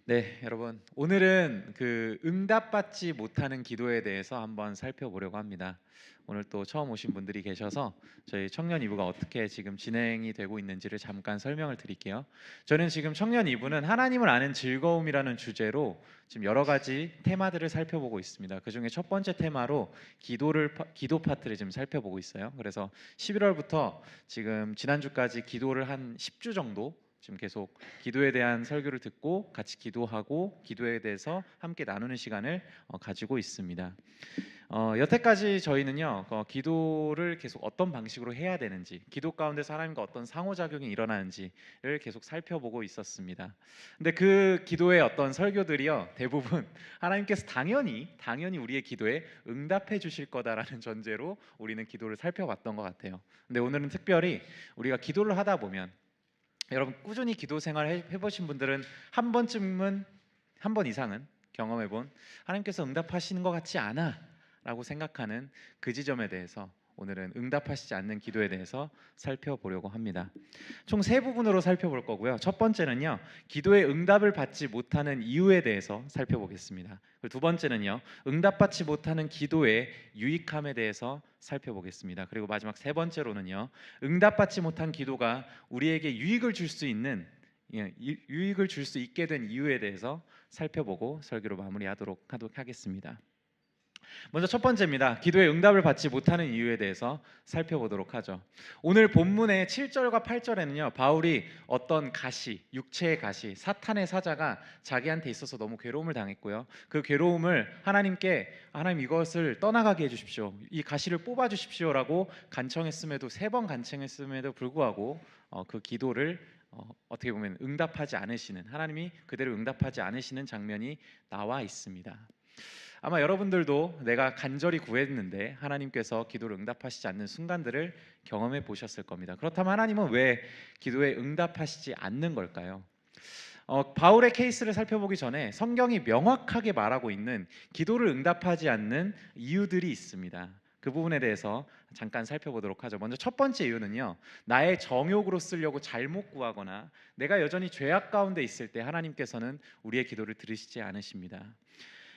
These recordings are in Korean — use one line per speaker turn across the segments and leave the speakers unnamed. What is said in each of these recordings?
네, 여러분. 오늘은 그 응답받지 못하는 기도에 대해서 한번 살펴보려고 합니다. 오늘 또 처음 오신 분들이 계셔서 저희 청년 이부가 어떻게 지금 진행이 되고 있는지를 잠깐 설명을 드릴게요. 저는 지금 청년 이부는 하나님을 아는 즐거움이라는 주제로 지금 여러 가지 테마들을 살펴보고 있습니다. 그중에 첫 번째 테마로 기도 파트를 지금 살펴보고 있어요. 그래서 11월부터 지금 지난주까지 기도를 한 10주 정도 지금 계속 기도에 대한 설교를 듣고 같이 기도하고 기도에 대해서 함께 나누는 시간을 가지고 있습니다. 여태까지 저희는요, 기도를 계속 어떤 방식으로 해야 되는지, 기도 가운데서 하나님과 어떤 상호작용이 일어나는지를 계속 살펴보고 있었습니다. 근데 그 기도의 어떤 설교들이요, 대부분 하나님께서 당연히 우리의 기도에 응답해 주실 거다라는 전제로 우리는 기도를 살펴봤던 것 같아요. 근데 오늘은 특별히 우리가 기도를 하다 보면 여러분 꾸준히 기도 생활 해보신 분들은 한 번 이상은 경험해본 하나님께서 응답하시는 것 같지 않아라고 생각하는 그 지점에 대해서 오늘은 응답하시지 않는 기도에 대해서 살펴보려고 합니다. 총 세 부분으로 살펴볼 거고요. 첫 번째는요, 기도의 응답을 받지 못하는 이유에 대해서 살펴보겠습니다. 그리고 두 번째는요, 응답받지 못하는 기도의 유익함에 대해서 살펴보겠습니다. 그리고 마지막 세 번째로는요, 응답받지 못한 기도가 우리에게 유익을 줄 수 있게 된 이유에 대해서 살펴보고 설교로 마무리하도록 하겠습니다. 먼저 첫 번째입니다. 기도의 응답을 받지 못하는 이유에 대해서 살펴보도록 하죠. 오늘 본문의 7절과 8절에는요, 바울이 어떤 육체의 가시, 사탄의 사자가 자기한테 있어서 너무 괴로움을 당했고요. 그 괴로움을 하나님 이것을 떠나가게 해주십시오. 이 가시를 뽑아 주십시오라고 간청했음에도 세 번 간청했음에도 불구하고 그 기도를 어떻게 보면 하나님이 그대로 응답하지 않으시는 장면이 나와 있습니다. 아마 여러분들도 내가 간절히 구했는데 하나님께서 기도를 응답하시지 않는 순간들을 경험해 보셨을 겁니다. 그렇다면 하나님은 왜 기도에 응답하시지 않는 걸까요? 바울의 케이스를 살펴보기 전에 성경이 명확하게 말하고 있는 기도를 응답하지 않는 이유들이 있습니다. 그 부분에 대해서 잠깐 살펴보도록 하죠. 먼저 첫 번째 이유는요, 나의 정욕으로 쓰려고 잘못 구하거나 내가 여전히 죄악 가운데 있을 때 하나님께서는 우리의 기도를 들으시지 않으십니다.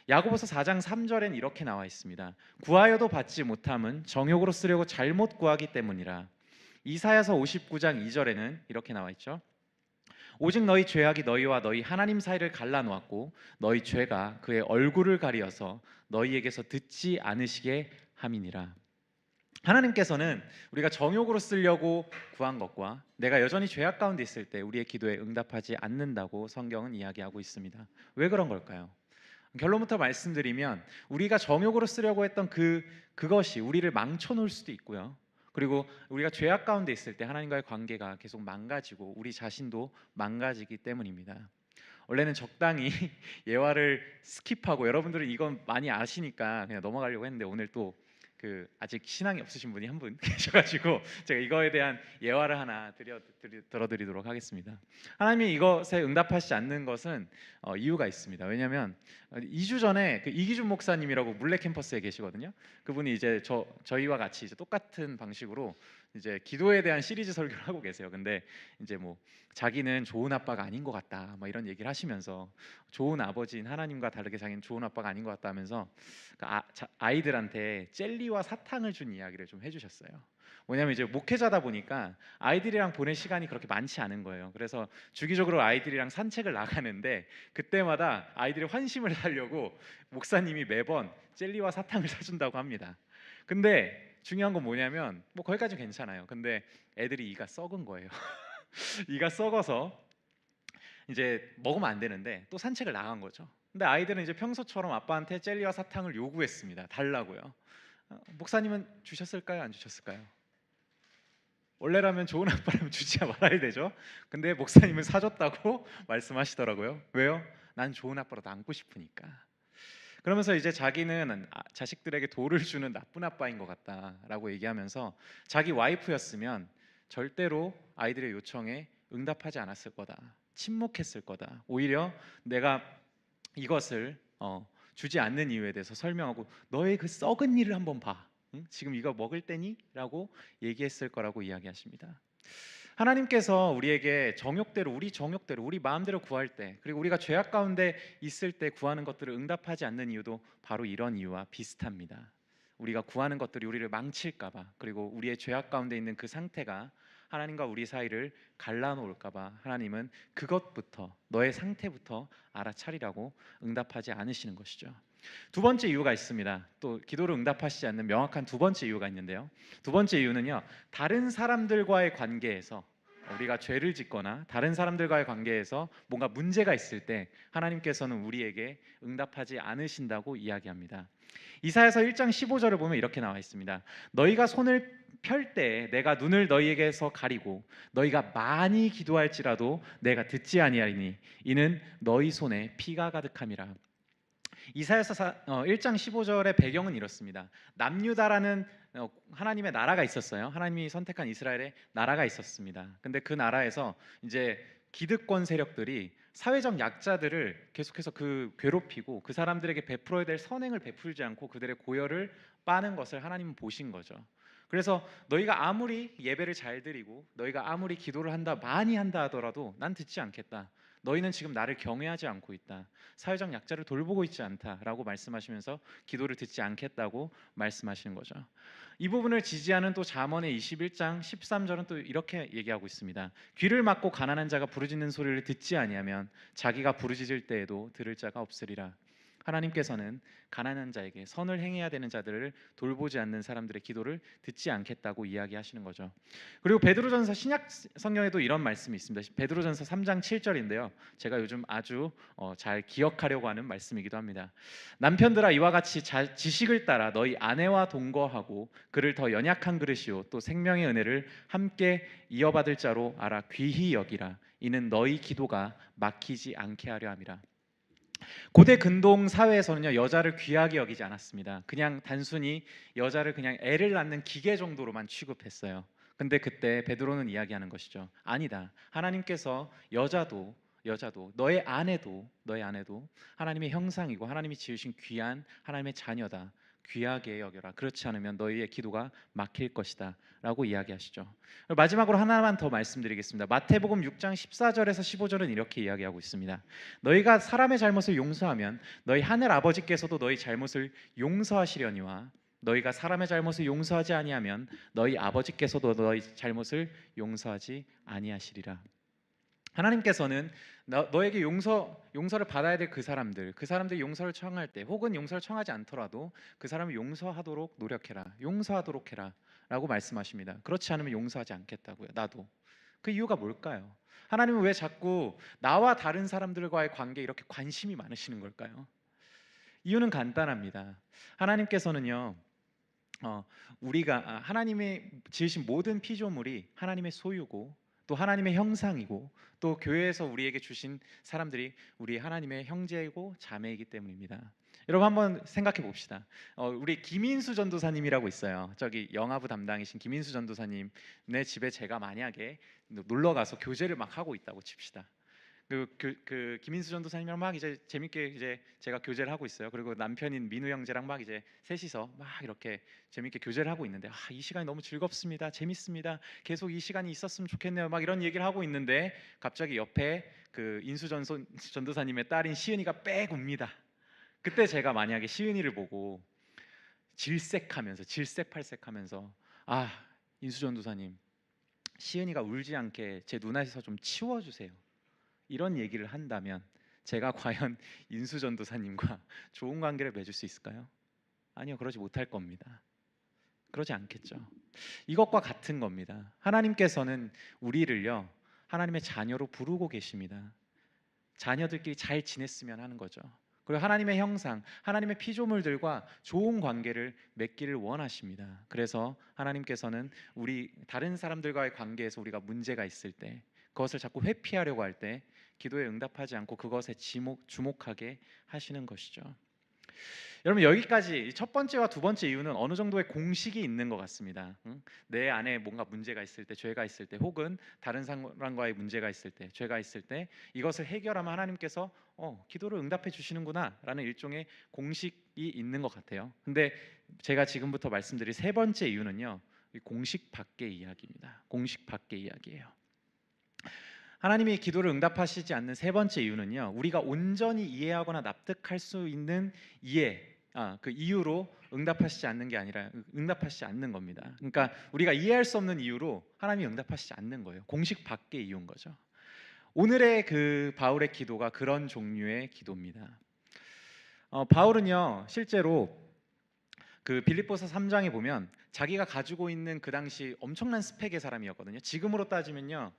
야고보서 4장 3절엔 이렇게 나와 있습니다. 구하여도 받지 못함은 정욕으로 쓰려고 잘못 구하기 때문이라. 이사야서 59장 2절에는 이렇게 나와 있죠. 오직 너희 죄악이 너희와 너희 하나님 사이를 갈라놓았고 너희 죄가 그의 얼굴을 가리어서 너희에게서 듣지 않으시게 함이니라. 하나님께서는 우리가 정욕으로 쓰려고 구한 것과 내가 여전히 죄악 가운데 있을 때 우리의 기도에 응답하지 않는다고 성경은 이야기하고 있습니다. 왜 그런 걸까요? 결론부터 말씀드리면 우리가 정욕으로 쓰려고 했던 그것이 우리를 망쳐놓을 수도 있고요. 그리고 우리가 죄악 가운데 있을 때 하나님과의 관계가 계속 망가지고 우리 자신도 망가지기 때문입니다. 원래는 적당히 예화를 스킵하고 여러분들은 이건 많이 아시니까 그냥 넘어가려고 했는데 오늘 또 아직 신앙이 없으신 분이 한 분 계셔가지고 제가 이거에 대한 예화를 하나 들어드리도록 하겠습니다. 하나님이 이것에 응답하시지 않는 것은 이유가 있습니다. 왜냐하면 2주 전에 이기준 목사님이라고 물레 캠퍼스에 계시거든요. 그분이 이제 저희와 같이 이제 똑같은 방식으로 이제 기도에 대한 시리즈 설교를 하고 계세요. 근데 이제 뭐 자기는 좋은 아빠가 아닌 것 같다, 막 이런 얘기를 하시면서 좋은 아버지인 하나님과 다르게 자기는 좋은 아빠가 아닌 것 같다 하면서 아이들한테 젤리와 사탕을 준 이야기를 좀 해주셨어요. 뭐냐면 이제 목회자다 보니까 아이들이랑 보낼 시간이 그렇게 많지 않은 거예요. 그래서 주기적으로 아이들이랑 산책을 나가는데 그때마다 아이들의 환심을 사려고 목사님이 매번 젤리와 사탕을 사준다고 합니다. 근데 중요한 건 뭐냐면 뭐 거기까지 괜찮아요. 근데 애들이 이가 썩은 거예요. 이가 썩어서 이제 먹으면 안 되는데 또 산책을 나간 거죠. 근데 아이들은 이제 평소처럼 아빠한테 젤리와 사탕을 요구했습니다. 달라고요. 목사님은 주셨을까요? 안 주셨을까요? 원래라면 좋은 아빠라면 주지 말아야 되죠. 근데 목사님은 사줬다고 말씀하시더라고요. 왜요? 난 좋은 아빠로 남고 싶으니까. 그러면서 이제 자기는 자식들에게 도를 주는 나쁜 아빠인 것 같다라고 얘기하면서 자기 와이프였으면 절대로 아이들의 요청에 응답하지 않았을 거다, 침묵했을 거다. 오히려 내가 이것을 주지 않는 이유에 대해서 설명하고 너의 그 썩은 일을 한번 봐. 응? 지금 이거 먹을 때니? 라고 얘기했을 거라고 이야기하십니다. 하나님께서 우리에게 정욕대로 우리 정욕대로 우리 마음대로 구할 때, 그리고 우리가 죄악 가운데 있을 때 구하는 것들을 응답하지 않는 이유도 바로 이런 이유와 비슷합니다. 우리가 구하는 것들이 우리를 망칠까 봐, 그리고 우리의 죄악 가운데 있는 그 상태가 하나님과 우리 사이를 갈라놓을까 봐 하나님은 그것부터, 너의 상태부터 알아차리라고 응답하지 않으시는 것이죠. 두 번째 이유가 있습니다. 또 기도를 응답하시지 않는 명확한 두 번째 이유가 있는데요. 두 번째 이유는요, 다른 사람들과의 관계에서, 우리가 죄를 짓거나 다른 사람들과의 관계에서 뭔가 문제가 있을 때 하나님께서는 우리에게 응답하지 않으신다고 이야기합니다. 이사야서 1장 15절을 보면 이렇게 나와 있습니다. 너희가 손을 펼 때 내가 눈을 너희에게서 가리고 너희가 많이 기도할지라도 내가 듣지 아니하리니 이는 너희 손에 피가 가득함이라. 이사야서 1장 15절의 배경은 이렇습니다. 남유다라는 하나님의 나라가 있었어요. 하나님이 선택한 이스라엘의 나라가 있었습니다. 근데 그 나라에서 이제 기득권 세력들이 사회적 약자들을 계속해서 괴롭히고 그 사람들에게 베풀어야 될 선행을 베풀지 않고 그들의 고열을 빠는 것을 하나님은 보신 거죠. 그래서 너희가 아무리 예배를 잘 드리고 너희가 아무리 기도를 많이 한다 하더라도 난 듣지 않겠다. 너희는 지금 나를 경외하지 않고 있다. 사회적 약자를 돌보고 있지 않다라고 말씀하시면서 기도를 듣지 않겠다고 말씀하시는 거죠. 이 부분을 지지하는 또 잠언의 21장 13절은 또 이렇게 얘기하고 있습니다. 귀를 막고 가난한 자가 부르짖는 소리를 듣지 아니하면 자기가 부르짖을 때에도 들을 자가 없으리라. 하나님께서는 가난한 자에게 선을 행해야 되는 자들을 돌보지 않는 사람들의 기도를 듣지 않겠다고 이야기하시는 거죠. 그리고 베드로전서 신약 성경에도 이런 말씀이 있습니다. 베드로전서 3장 7절인데요. 제가 요즘 아주 잘 기억하려고 하는 말씀이기도 합니다. 남편들아 이와 같이 지식을 따라 너희 아내와 동거하고 그를 더 연약한 그릇이요 또 생명의 은혜를 함께 이어받을 자로 알아 귀히 여기라. 이는 너희 기도가 막히지 않게 하려 함이라. 고대 근동 사회에서는요, 여자를 귀하게 여기지 않았습니다. 그냥 단순히 여자를 그냥 애를 낳는 기계 정도로만 취급했어요. 근데 그때 베드로는 이야기하는 것이죠. 아니다. 하나님께서 여자도 너의 아내도 하나님의 형상이고 하나님이 지으신 귀한 하나님의 자녀다. 귀하게 여겨라. 그렇지 않으면 너희의 기도가 막힐 것이다 라고 이야기하시죠. 마지막으로 하나만 더 말씀드리겠습니다. 마태복음 6장 14절에서 15절은 이렇게 이야기하고 있습니다. 너희가 사람의 잘못을 용서하면 너희 하늘 아버지께서도 너희 잘못을 용서하시려니와 너희가 사람의 잘못을 용서하지 아니하면 너희 아버지께서도 너희 잘못을 용서하지 아니하시리라. 하나님께서는 너에게 용서를 받아야 될 그 사람들이 용서를 청할 때, 혹은 용서를 청하지 않더라도 그 사람을 용서하도록 노력해라, 용서하도록 해라라고 말씀하십니다. 그렇지 않으면 용서하지 않겠다고요. 나도. 그 이유가 뭘까요? 하나님은 왜 자꾸 나와 다른 사람들과의 관계에 이렇게 관심이 많으시는 걸까요? 이유는 간단합니다. 하나님께서는요, 우리가 하나님의 지으신 모든 피조물이 하나님의 소유고 또 하나님의 형상이고 또 교회에서 우리에게 주신 사람들이 우리 하나님의 형제이고 자매이기 때문입니다. 여러분 한번 생각해 봅시다. 우리 김인수 전도사님이라고 있어요. 저기 영화부 담당이신 김인수 전도사님네 집에 제가 만약에 놀러 가서 교제를 막 하고 있다고 칩시다. 그 김인수 전도사님이랑 막 이제 재밌게 이제 제가 교제를 하고 있어요. 그리고 남편인 민우 형제랑 막 이제 셋이서 막 이렇게 재밌게 교제를 하고 있는데 이 시간이 너무 즐겁습니다. 재밌습니다. 계속 이 시간이 있었으면 좋겠네요. 막 이런 얘기를 하고 있는데 갑자기 옆에 그 인수 전도사님의 딸인 시은이가 빽 웁니다. 그때 제가 만약에 시은이를 보고 질색팔색하면서 인수 전도사님, 시은이가 울지 않게 제 눈에서 좀 치워주세요. 이런 얘기를 한다면 제가 과연 인수 전도사님과 좋은 관계를 맺을 수 있을까요? 아니요, 그러지 못할 겁니다. 그러지 않겠죠. 이것과 같은 겁니다. 하나님께서는 우리를요, 하나님의 자녀로 부르고 계십니다. 자녀들끼리 잘 지냈으면 하는 거죠. 그리고 하나님의 형상, 하나님의 피조물들과 좋은 관계를 맺기를 원하십니다. 그래서 하나님께서는 우리 다른 사람들과의 관계에서 우리가 문제가 있을 때, 그것을 자꾸 회피하려고 할 때 기도에 응답하지 않고 그것에 주목하게 하시는 것이죠. 여러분, 여기까지 첫 번째와 두 번째 이유는 어느 정도의 공식이 있는 것 같습니다. 내 안에 뭔가 문제가 있을 때, 죄가 있을 때, 혹은 다른 사람과의 문제가 있을 때, 죄가 있을 때 이것을 해결하면 하나님께서 기도를 응답해 주시는구나라는 일종의 공식이 있는 것 같아요. 근데 제가 지금부터 말씀드릴 세 번째 이유는요, 공식 밖의 이야기입니다. 공식 밖의 이야기예요. 하나님이 기도를 응답하시지 않는 세 번째 이유는요, 우리가 온전히 이해하거나 납득할 수 있는 그 이유로 응답하시지 않는 게 아니라 응답하시지 않는 겁니다. 그러니까 우리가 이해할 수 없는 이유로 하나님이 응답하시지 않는 거예요. 공식 밖의 이유인 거죠. 오늘의 그 바울의 기도가 그런 종류의 기도입니다. 바울은요, 실제로 그 빌립보서 3장에 보면 자기가 가지고 있는 그 당시 엄청난 스펙의 사람이었거든요. 지금으로 따지면요,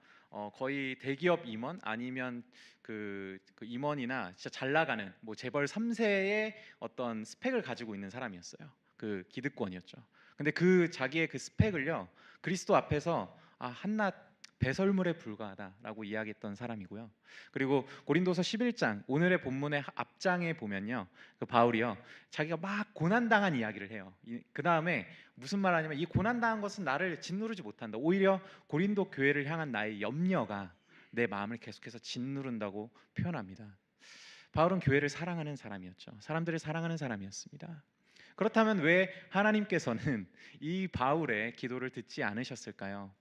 거의 대기업 임원 아니면 그 임원이나 진짜 잘 나가는 뭐 재벌 3세의 어떤 스펙을 가지고 있는 사람이었어요. 그 기득권이었죠. 근데 그 자기의 그 스펙을요, 그리스도 앞에서 한낱 배설물에 불과하다라고 이야기했던 사람이고요. 그리고 고린도서 11장 오늘의 본문의 앞장에 보면요, 그 바울이요, 자기가 막 고난당한 이야기를 해요. 그 다음에 무슨 말 하냐면, 이 고난당한 것은 나를 짓누르지 못한다. 오히려 고린도 교회를 향한 나의 염려가 내 마음을 계속해서 짓누른다고 표현합니다. 바울은 교회를 사랑하는 사람이었죠. 사람들을 사랑하는 사람이었습니다. 그렇다면 왜 하나님께서는 이 바울의 기도를 듣지 않으셨을까요?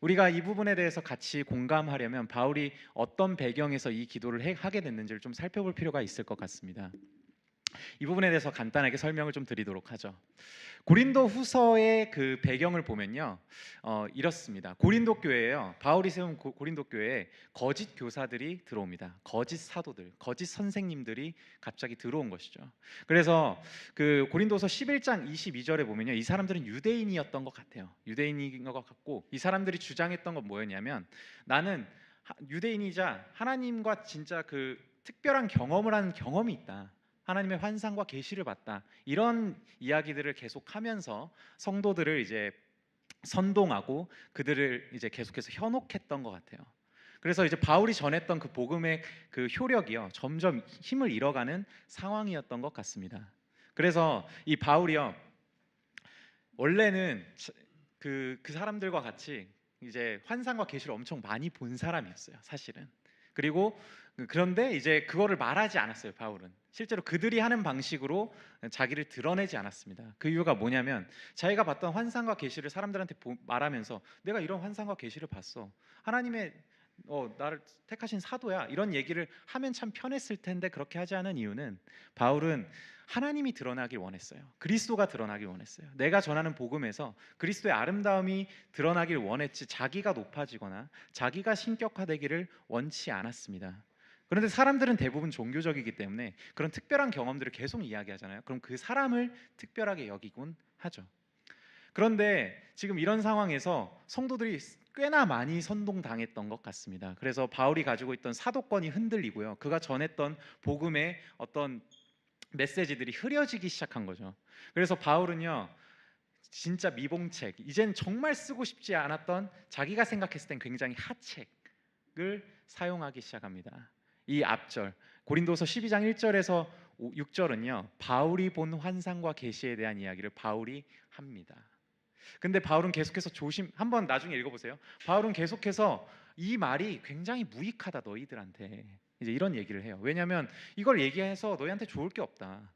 우리가 이 부분에 대해서 같이 공감하려면 바울이 어떤 배경에서 이 기도를 하게 됐는지를 좀 살펴볼 필요가 있을 것 같습니다. 이 부분에 대해서 간단하게 설명을 좀 드리도록 하죠. 고린도 후서의 그 배경을 보면요, 이렇습니다. 고린도 교회에요, 바울이 세운 고린도 교회에 거짓 교사들이 들어옵니다. 거짓 사도들, 거짓 선생님들이 갑자기 들어온 것이죠. 그래서 그 고린도서 11장 22절에 보면요, 이 사람들은 유대인이었던 것 같아요. 유대인인 것 같고, 이 사람들이 주장했던 건 뭐였냐면, 나는 유대인이자 하나님과 진짜 그 특별한 경험을 한 경험이 있다, 하나님의 환상과 계시를 봤다, 이런 이야기들을 계속하면서 성도들을 이제 선동하고 그들을 이제 계속해서 현혹했던 것 같아요. 그래서 이제 바울이 전했던 그 복음의 그 효력이요, 점점 힘을 잃어가는 상황이었던 것 같습니다. 그래서 이 바울이요, 원래는 그 사람들과 같이 이제 환상과 계시를 엄청 많이 본 사람이었어요, 사실은. 그리고 그런데 이제 그거를 말하지 않았어요, 바울은. 실제로 그들이 하는 방식으로 자기를 드러내지 않았습니다. 그 이유가 뭐냐면, 자기가 봤던 환상과 계시를 사람들한테 말하면서 내가 이런 환상과 계시를 봤어, 하나님의 나를 택하신 사도야, 이런 얘기를 하면 참 편했을 텐데 그렇게 하지 않은 이유는, 바울은 하나님이 드러나길 원했어요. 그리스도가 드러나길 원했어요. 내가 전하는 복음에서 그리스도의 아름다움이 드러나길 원했지, 자기가 높아지거나 자기가 신격화되기를 원치 않았습니다. 그런데 사람들은 대부분 종교적이기 때문에 그런 특별한 경험들을 계속 이야기하잖아요. 그럼 그 사람을 특별하게 여기곤 하죠. 그런데 지금 이런 상황에서 성도들이 꽤나 많이 선동당했던 것 같습니다. 그래서 바울이 가지고 있던 사도권이 흔들리고요, 그가 전했던 복음의 어떤 메시지들이 흐려지기 시작한 거죠. 그래서 바울은요, 진짜 미봉책, 이젠 정말 쓰고 싶지 않았던, 자기가 생각했을 땐 굉장히 하책을 사용하기 시작합니다. 이 앞절 고린도서 12장 1절에서 6절은요, 바울이 본 환상과 계시에 대한 이야기를 바울이 합니다. 근데 바울은 계속해서 한번 나중에 읽어보세요. 바울은 계속해서 이 말이 굉장히 무익하다 너희들한테, 이제 이런 얘기를 해요. 왜냐하면 이걸 얘기해서 너희한테 좋을 게 없다.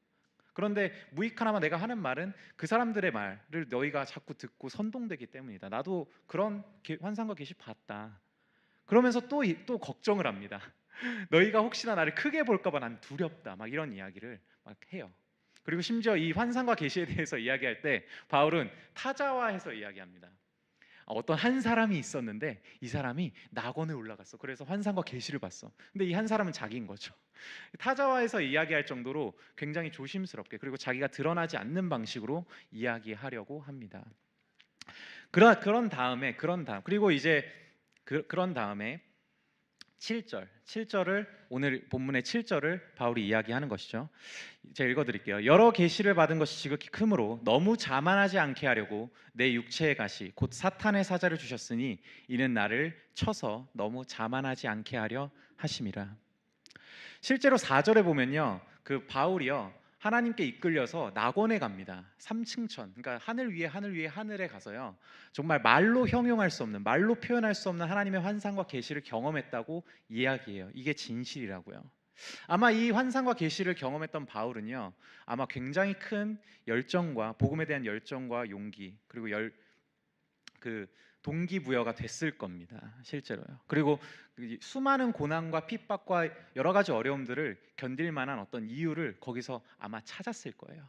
그런데 무익하나마 내가 하는 말은 그 사람들의 말을 너희가 자꾸 듣고 선동되기 때문이다. 나도 그런 환상과 계시 봤다. 그러면서 또 걱정을 합니다. 너희가 혹시나 나를 크게 볼까봐 난 두렵다, 막 이런 이야기를 막 해요. 그리고 심지어 이 환상과 계시에 대해서 이야기할 때 바울은 타자화해서 이야기합니다. 어떤 한 사람이 있었는데 이 사람이 낙원에 올라갔어. 그래서 환상과 계시를 봤어. 근데 이 한 사람은 자기인 거죠. 타자화해서 이야기할 정도로 굉장히 조심스럽게, 그리고 자기가 드러나지 않는 방식으로 이야기하려고 합니다. 그런 다음에 그리고 이제 그런 다음에 7절을, 오늘 본문의 7절을 바울이 이야기하는 것이죠. 제가 읽어드릴게요. 여러 계시를 받은 것이 지극히 크므로 너무 자만하지 않게 하려고 내 육체의 가시 곧 사탄의 사자를 주셨으니 이는 나를 쳐서 너무 자만하지 않게 하려 하심이라. 실제로 4절에 보면요, 그 바울이요, 하나님께 이끌려서 낙원에 갑니다. 3층천, 그러니까 하늘 위에 하늘에 가서요, 정말 말로 형용할 수 없는, 말로 표현할 수 없는 하나님의 환상과 계시를 경험했다고 이야기해요. 이게 진실이라고요. 아마 이 환상과 계시를 경험했던 바울은요, 아마 굉장히 큰 열정과 복음에 대한 열정과 용기, 그리고 그 동기부여가 됐을 겁니다. 실제로요. 그리고 이 수많은 고난과 핍박과 여러 가지 어려움들을 견딜 만한 어떤 이유를 거기서 아마 찾았을 거예요.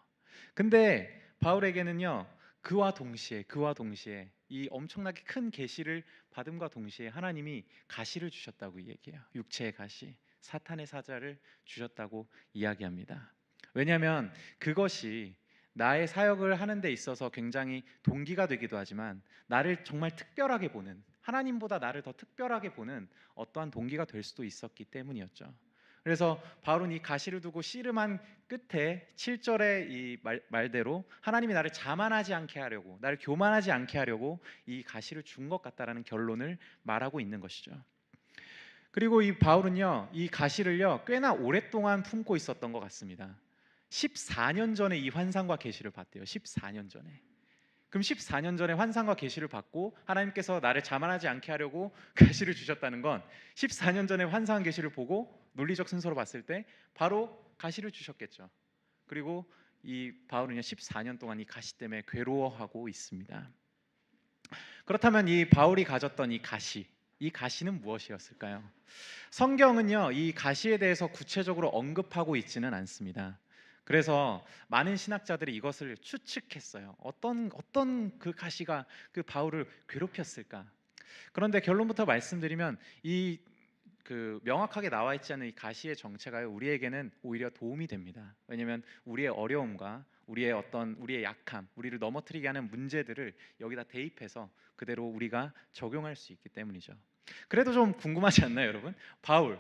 근데 바울에게는요, 그와 동시에 이 엄청나게 큰 계시를 받음과 동시에 하나님이 가시를 주셨다고 얘기해요. 육체의 가시, 사탄의 사자를 주셨다고 이야기합니다. 왜냐하면 그것이 나의 사역을 하는 데 있어서 굉장히 동기가 되기도 하지만, 나를 정말 특별하게 보는, 하나님보다 나를 더 특별하게 보는 어떠한 동기가 될 수도 있었기 때문이었죠. 그래서 바울은 이 가시를 두고 씨름한 끝에 7절의 이 말대로 하나님이 나를 자만하지 않게 하려고, 나를 교만하지 않게 하려고 이 가시를 준 것 같다라는 결론을 말하고 있는 것이죠. 그리고 이 바울은요, 이 가시를요 꽤나 오랫동안 품고 있었던 것 같습니다. 14년 전에 이 환상과 계시를 봤대요. 14년 전에. 그럼 14년 전에 환상과 계시를 받고 하나님께서 나를 자만하지 않게 하려고 계시를 주셨다는 건, 14년 전에 환상 계시를 보고 논리적 순서로 봤을 때 바로 가시를 주셨겠죠. 그리고 이 바울은요 14년 동안 이 가시 때문에 괴로워하고 있습니다. 그렇다면 이 바울이 가졌던 이 가시는 무엇이었을까요? 성경은요 이 가시에 대해서 구체적으로 언급하고 있지는 않습니다. 그래서 많은 신학자들이 이것을 추측했어요. 어떤 그 가시가 그 바울을 괴롭혔을까? 그런데 결론부터 말씀드리면 이 명확하게 나와 있지 않은 이 가시의 정체가 우리에게는 오히려 도움이 됩니다. 왜냐하면 우리의 어려움과 우리의 약함, 우리를 넘어뜨리게 하는 문제들을 여기다 대입해서 그대로 우리가 적용할 수 있기 때문이죠. 그래도 좀 궁금하지 않나요, 여러분?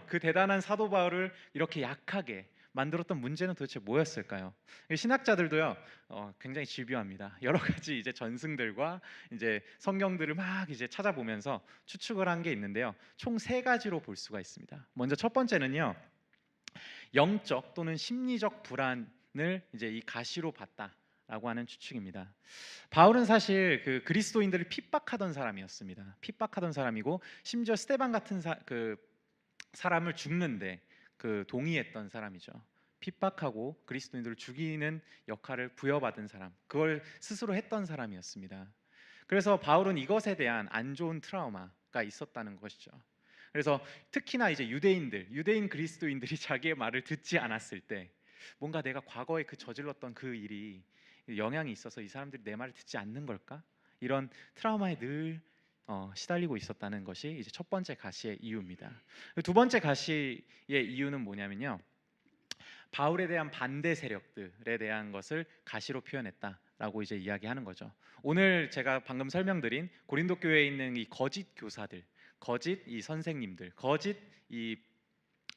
그 대단한 사도 바울을 이렇게 약하게 만들었던 문제는 도대체 뭐였을까요? 신학자들도요 굉장히 집요합니다. 여러 가지 이제 전승들과 이제 성경들을 막 이제 찾아보면서 추측을 한 게 있는데요, 총 세 가지로 볼 수가 있습니다. 먼저 첫 번째는요, 영적 또는 심리적 불안을 이제 이 가시로 봤다라고 하는 추측입니다. 바울은 사실 그 그리스도인들을 핍박하던 사람이었습니다. 핍박하던 사람이고, 심지어 스데반 같은 사람을 죽는데 동의했던 사람이죠. 핍박하고 그리스도인들을 죽이는 역할을 부여받은 사람, 그걸 스스로 했던 사람이었습니다. 그래서 바울은 이것에 대한 안 좋은 트라우마가 있었다는 것이죠. 그래서 특히나 이제 유대인 그리스도인들이 자기의 말을 듣지 않았을 때, 뭔가 내가 과거에 저질렀던 그 일이 영향이 있어서 이 사람들이 내 말을 듣지 않는 걸까? 이런 트라우마에 늘 시달리고 있었다는 것이 이제 첫 번째 가시의 이유입니다. 두 번째 가시의 이유는 뭐냐면요, 바울에 대한 반대 세력들에 대한 것을 가시로 표현했다라고 이제 이야기하는 거죠. 오늘 제가 방금 설명드린 고린도 교회에 있는 이 거짓 교사들, 거짓 이 선생님들, 거짓 이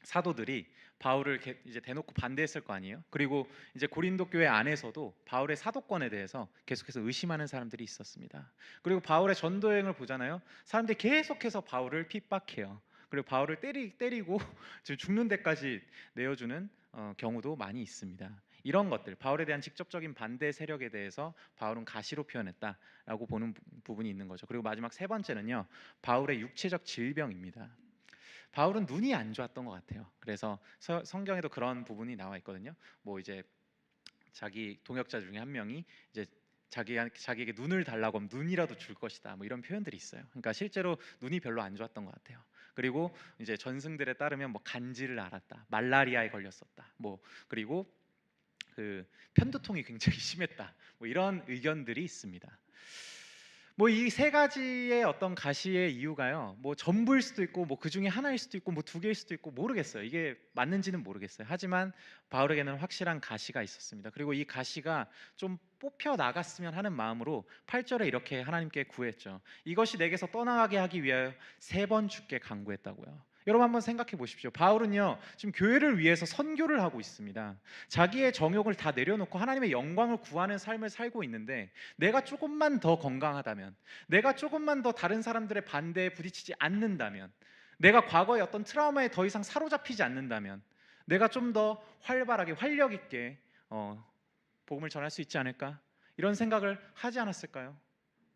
사도들이 바울을 이제 대놓고 반대했을 거 아니에요. 그리고 이제 고린도 교회 안에서도 바울의 사도권에 대해서 계속해서 의심하는 사람들이 있었습니다. 그리고 바울의 전도 여행을 보잖아요. 사람들이 계속해서 바울을 핍박해요. 그리고 바울을 때리고 지금 죽는 데까지 내어주는 경우도 많이 있습니다. 이런 것들, 바울에 대한 직접적인 반대 세력에 대해서 바울은 가시로 표현했다라고 보는 부분이 있는 거죠. 그리고 마지막 세 번째는요, 바울의 육체적 질병입니다. 바울은 눈이 안 좋았던 것 같아요. 그래서 성경에도 그런 부분이 나와 있거든요. 뭐 이제 자기 동역자 중에 한 명이 이제 자기에게 눈을 달라고 하면 눈이라도 줄 것이다, 뭐 이런 표현들이 있어요. 그러니까 실제로 눈이 별로 안 좋았던 것 같아요. 그리고 이제 전승들에 따르면 뭐 간지를 앓았다, 말라리아에 걸렸었다, 뭐 그리고 편두통이 굉장히 심했다, 뭐 이런 의견들이 있습니다. 뭐 이 세 가지의 어떤 가시의 이유가요, 뭐 전부일 수도 있고 뭐 그 중에 하나일 수도 있고 뭐 두 개일 수도 있고 모르겠어요. 이게 맞는지는 모르겠어요. 하지만 바울에게는 확실한 가시가 있었습니다. 그리고 이 가시가 좀 뽑혀 나갔으면 하는 마음으로 8절에 이렇게 하나님께 구했죠. 이것이 내게서 떠나가게 하기 위하여 3번 주께 간구했다고요. 여러분 한번 생각해 보십시오. 바울은요 지금 교회를 위해서 선교를 하고 있습니다. 자기의 정욕을 다 내려놓고 하나님의 영광을 구하는 삶을 살고 있는데, 내가 조금만 더 건강하다면, 내가 조금만 더 다른 사람들의 반대에 부딪히지 않는다면, 내가 과거의 어떤 트라우마에 더 이상 사로잡히지 않는다면, 내가 좀 더 활발하게 활력 있게 복음을 전할 수 있지 않을까? 이런 생각을 하지 않았을까요?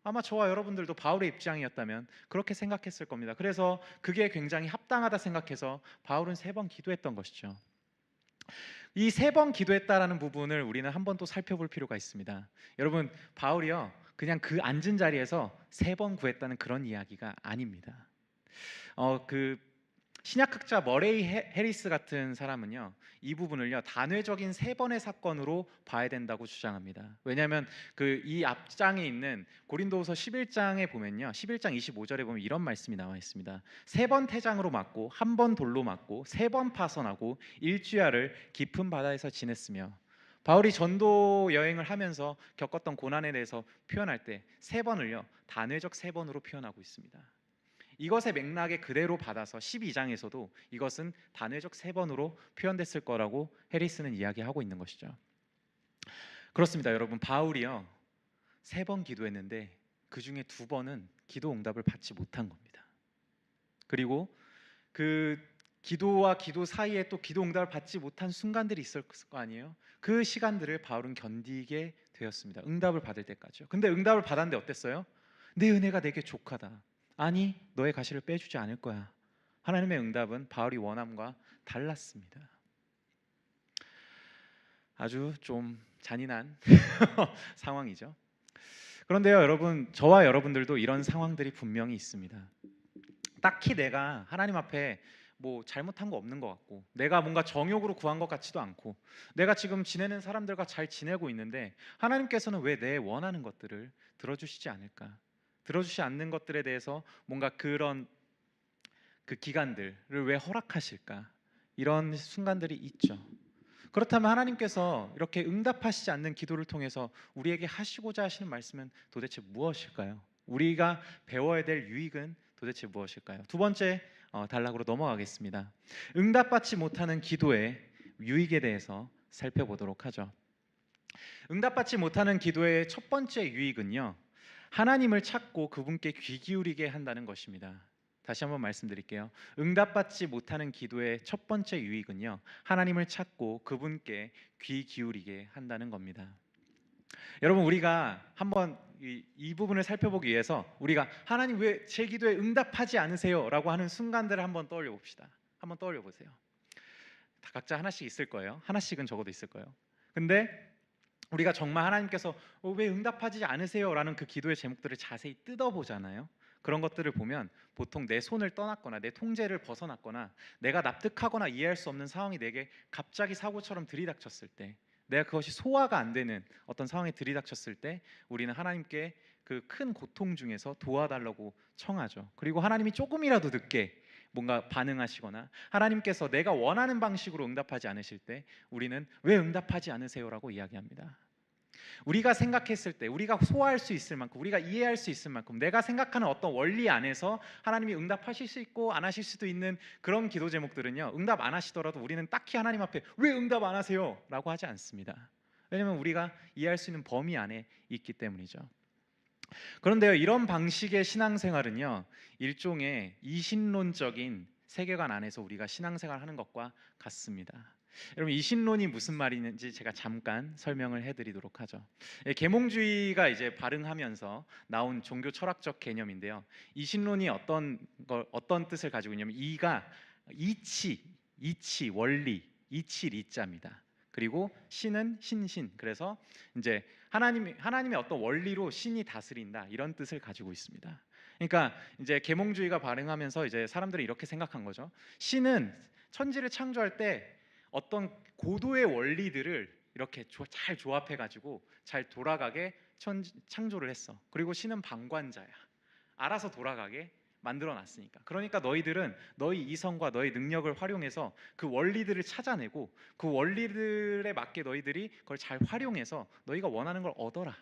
아마 저와 여러분들도 바울의 입장이었다면 그렇게 생각했을 겁니다. 그래서 그게 굉장히 합당하다 생각해서 바울은 3번 기도했던 것이죠. 이 3번 기도했다라는 부분을 우리는 한 번 또 살펴볼 필요가 있습니다. 여러분, 바울이요 그냥 그 앉은 자리에서 3번 구했다는 그런 이야기가 아닙니다. 그 신약학자 머레이 해리스 같은 사람은요, 이 부분을요 단회적인 3번의 사건으로 봐야 된다고 주장합니다. 왜냐하면 그 이 앞장에 있는 고린도후서 11장에 보면요, 11장 25절에 보면 이런 말씀이 나와 있습니다. 3번 태장으로 맞고 1번 돌로 맞고 3번 파선하고 일주야를 깊은 바다에서 지냈으며, 바울이 전도 여행을 하면서 겪었던 고난에 대해서 표현할 때 3번을요 단회적 3번으로 표현하고 있습니다. 이것의 맥락에 그대로 받아서 12장에서도 이것은 단회적 3번으로 표현됐을 거라고 해리스는 이야기하고 있는 것이죠. 그렇습니다, 여러분. 바울이요 3번 기도했는데 그 중에 2번은 기도 응답을 받지 못한 겁니다. 그리고 그 기도와 기도 사이에 또 기도 응답을 받지 못한 순간들이 있을 거 아니에요. 그 시간들을 바울은 견디게 되었습니다. 응답을 받을 때까지요. 근데 응답을 받았는데 어땠어요? 내 은혜가 내게 족하다. 아니, 너의 가시를 빼주지 않을 거야. 하나님의 응답은 바울이 원함과 달랐습니다. 아주 좀 잔인한 상황이죠. 그런데요, 여러분, 저와 여러분들도 이런 상황들이 분명히 있습니다. 딱히 내가 하나님 앞에 뭐 잘못한 거 없는 것 같고, 내가 뭔가 정욕으로 구한 것 같지도 않고, 내가 지금 지내는 사람들과 잘 지내고 있는데 하나님께서는 왜 내 원하는 것들을 들어주시지 않을까? 들어주시 않는 것들에 대해서 뭔가 그런 그 기간들을 왜 허락하실까? 이런 순간들이 있죠. 그렇다면 하나님께서 이렇게 응답하시지 않는 기도를 통해서 우리에게 하시고자 하시는 말씀은 도대체 무엇일까요? 우리가 배워야 될 유익은 도대체 무엇일까요? 두 번째 단락으로 넘어가겠습니다. 응답받지 못하는 기도의 유익에 대해서 살펴보도록 하죠. 응답받지 못하는 기도의 첫 번째 유익은요, 하나님을 찾고 그분께 귀 기울이게 한다는 것입니다. 다시 한번 말씀드릴게요. 응답받지 못하는 기도의 첫 번째 유익은요, 하나님을 찾고 그분께 귀 기울이게 한다는 겁니다. 여러분, 우리가 한번 이 부분을 살펴보기 위해서 우리가 하나님 왜 제 기도에 응답하지 않으세요? 라고 하는 순간들을 한번 떠올려 봅시다. 한번 떠올려 보세요. 다 각자 하나씩 있을 거예요. 하나씩은 적어도 있을 거예요. 근데 우리가 정말 하나님께서 왜 응답하지 않으세요? 라는 그 기도의 제목들을 자세히 뜯어보잖아요. 그런 것들을 보면 보통 내 손을 떠났거나 내 통제를 벗어났거나 내가 납득하거나 이해할 수 없는 상황이 내게 갑자기 사고처럼 들이닥쳤을 때, 내가 그것이 소화가 안 되는 어떤 상황에 들이닥쳤을 때 우리는 하나님께 그 큰 고통 중에서 도와달라고 청하죠. 그리고 하나님이 조금이라도 늦게 뭔가 반응하시거나 하나님께서 내가 원하는 방식으로 응답하지 않으실 때 우리는 왜 응답하지 않으세요라고 이야기합니다. 우리가 생각했을 때, 우리가 소화할 수 있을 만큼, 우리가 이해할 수 있을 만큼, 내가 생각하는 어떤 원리 안에서 하나님이 응답하실 수 있고 안 하실 수도 있는 그런 기도 제목들은요, 응답 안 하시더라도 우리는 딱히 하나님 앞에 왜 응답 안 하세요? 라고 하지 않습니다. 왜냐하면 우리가 이해할 수 있는 범위 안에 있기 때문이죠. 그런데요, 이런 방식의 신앙생활은요, 일종의 이신론적인 세계관 안에서 우리가 신앙생활하는 것과 같습니다. 여러분, 이신론이 무슨 말인지 제가 잠깐 설명을 해드리도록 하죠. 계몽주의가 이제 발흥하면서 나온 종교 철학적 개념인데요. 이신론이 어떤 뜻을 가지고 있냐면, 이가 이치 원리, 이치리자입니다. 그리고 신은 신신, 그래서 이제 하나님의 어떤 원리로 신이 다스린다, 이런 뜻을 가지고 있습니다. 그러니까 이제 계몽주의가 발흥하면서 이제 사람들이 이렇게 생각한 거죠. 신은 천지를 창조할 때 어떤 고도의 원리들을 이렇게 잘 조합해 가지고 잘 돌아가게 창조를 했어. 그리고 신은 방관자야. 알아서 돌아가게 만들어 놨으니까. 그러니까 너희들은 너희 이성과 너희 능력을 활용해서 그 원리들을 찾아내고 그 원리들에 맞게 너희들이 그걸 잘 활용해서 너희가 원하는 걸 얻어라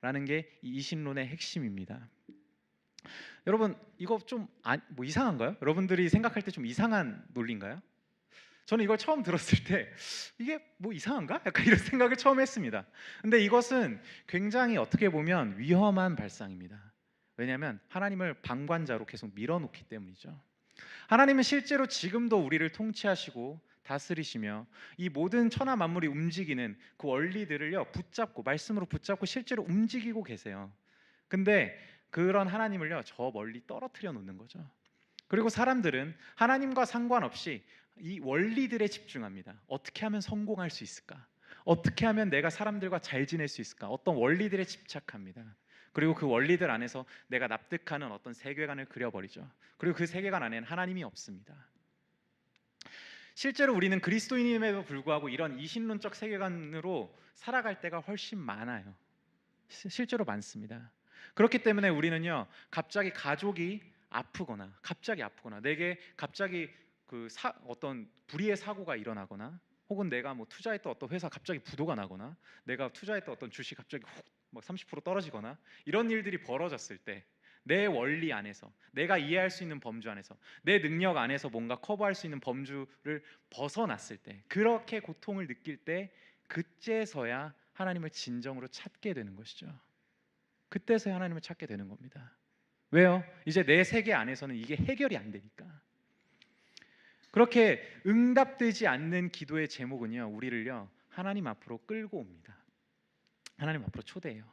라는 게 이 이신론의 핵심입니다. 여러분, 이거 좀 뭐 이상한가요? 여러분들이 생각할 때 좀 이상한 논리인가요? 저는 이걸 처음 들었을 때 이게 뭐 이상한가? 약간 이런 생각을 처음 했습니다. 근데 이것은 굉장히 어떻게 보면 위험한 발상입니다. 왜냐하면 하나님을 방관자로 계속 밀어놓기 때문이죠. 하나님은 실제로 지금도 우리를 통치하시고 다스리시며 이 모든 천하 만물이 움직이는 그 원리들을요 붙잡고, 말씀으로 붙잡고 실제로 움직이고 계세요. 근데 그런 하나님을요 저 멀리 떨어뜨려 놓는 거죠. 그리고 사람들은 하나님과 상관없이 이 원리들에 집중합니다. 어떻게 하면 성공할 수 있을까? 어떻게 하면 내가 사람들과 잘 지낼 수 있을까? 어떤 원리들에 집착합니다. 그리고 그 원리들 안에서 내가 납득하는 어떤 세계관을 그려버리죠. 그리고 그 세계관 안에는 하나님이 없습니다. 실제로 우리는 그리스도인임에도 불구하고 이런 이신론적 세계관으로 살아갈 때가 훨씬 많아요. 실제로 많습니다. 그렇기 때문에 우리는요, 갑자기 가족이 아프거나 내게 갑자기 어떤 불의의 사고가 일어나거나, 혹은 내가 뭐 투자했던 어떤 회사 갑자기 부도가 나거나, 내가 투자했던 어떤 주식 갑자기 훅30% 떨어지거나, 이런 일들이 벌어졌을 때 내 원리 안에서, 내가 이해할 수 있는 범주 안에서, 내 능력 안에서 뭔가 커버할 수 있는 범주를 벗어났을 때, 그렇게 고통을 느낄 때 그때서야 하나님을 진정으로 찾게 되는 것이죠. 그때서야 하나님을 찾게 되는 겁니다. 왜요? 이제 내 세계 안에서는 이게 해결이 안 되니까. 그렇게 응답되지 않는 기도의 제목은요, 우리를요 하나님 앞으로 끌고 옵니다. 하나님 앞으로 초대해요.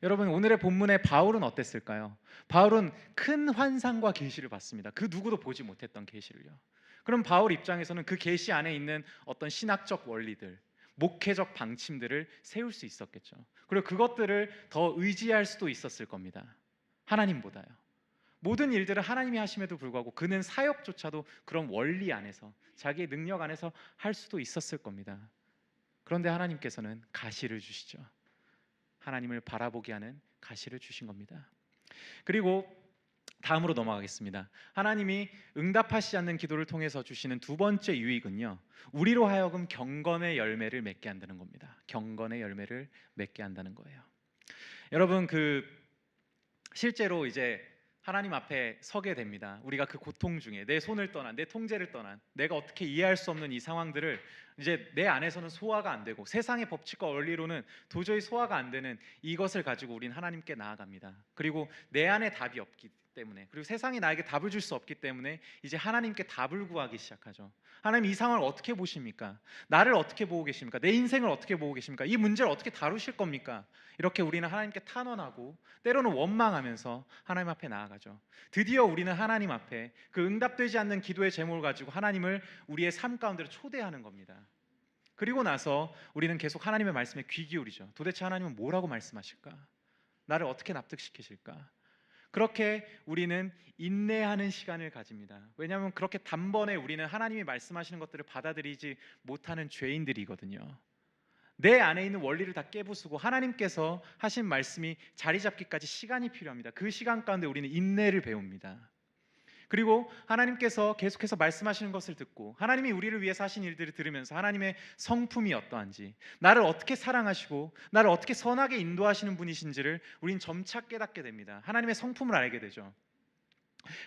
여러분, 오늘의 본문의 바울은 어땠을까요? 바울은 큰 환상과 계시를 봤습니다. 그 누구도 보지 못했던 계시를요. 그럼 바울 입장에서는 그 계시 안에 있는 어떤 신학적 원리들, 목회적 방침들을 세울 수 있었겠죠. 그리고 그것들을 더 의지할 수도 있었을 겁니다. 하나님보다요. 모든 일들을 하나님이 하심에도 불구하고 그는 사역조차도 그런 원리 안에서, 자기의 능력 안에서 할 수도 있었을 겁니다. 그런데 하나님께서는 가시를 주시죠. 하나님을 바라보게 하는 가시를 주신 겁니다. 그리고 다음으로 넘어가겠습니다. 하나님이 응답하시지 않는 기도를 통해서 주시는 두 번째 유익은요, 우리로 하여금 경건의 열매를 맺게 한다는 겁니다. 경건의 열매를 맺게 한다는 거예요. 여러분, 실제로 이제 하나님 앞에 서게 됩니다. 우리가 그 고통 중에 내 손을 떠난, 내 통제를 떠난, 내가 어떻게 이해할 수 없는 이 상황들을 이제 내 안에서는 소화가 안 되고, 세상의 법칙과 원리로는 도저히 소화가 안 되는 이것을 가지고 우린 하나님께 나아갑니다. 그리고 내 안에 답이 없기 때문에, 그리고 세상이 나에게 답을 줄 수 없기 때문에 이제 하나님께 답을 구하기 시작하죠. 하나님, 이 상황을 어떻게 보십니까? 나를 어떻게 보고 계십니까? 내 인생을 어떻게 보고 계십니까? 이 문제를 어떻게 다루실 겁니까? 이렇게 우리는 하나님께 탄원하고 때로는 원망하면서 하나님 앞에 나아가죠. 드디어 우리는 하나님 앞에 그 응답되지 않는 기도의 제목을 가지고 하나님을 우리의 삶 가운데로 초대하는 겁니다. 그리고 나서 우리는 계속 하나님의 말씀에 귀 기울이죠. 도대체 하나님은 뭐라고 말씀하실까? 나를 어떻게 납득시키실까? 그렇게 우리는 인내하는 시간을 가집니다. 왜냐하면 그렇게 단번에 우리는 하나님이 말씀하시는 것들을 받아들이지 못하는 죄인들이거든요. 내 안에 있는 원리를 다 깨부수고 하나님께서 하신 말씀이 자리 잡기까지 시간이 필요합니다. 그 시간 가운데 우리는 인내를 배웁니다. 그리고 하나님께서 계속해서 말씀하시는 것을 듣고, 하나님이 우리를 위해서 하신 일들을 들으면서 하나님의 성품이 어떠한지, 나를 어떻게 사랑하시고 나를 어떻게 선하게 인도하시는 분이신지를 우린 점차 깨닫게 됩니다. 하나님의 성품을 알게 되죠.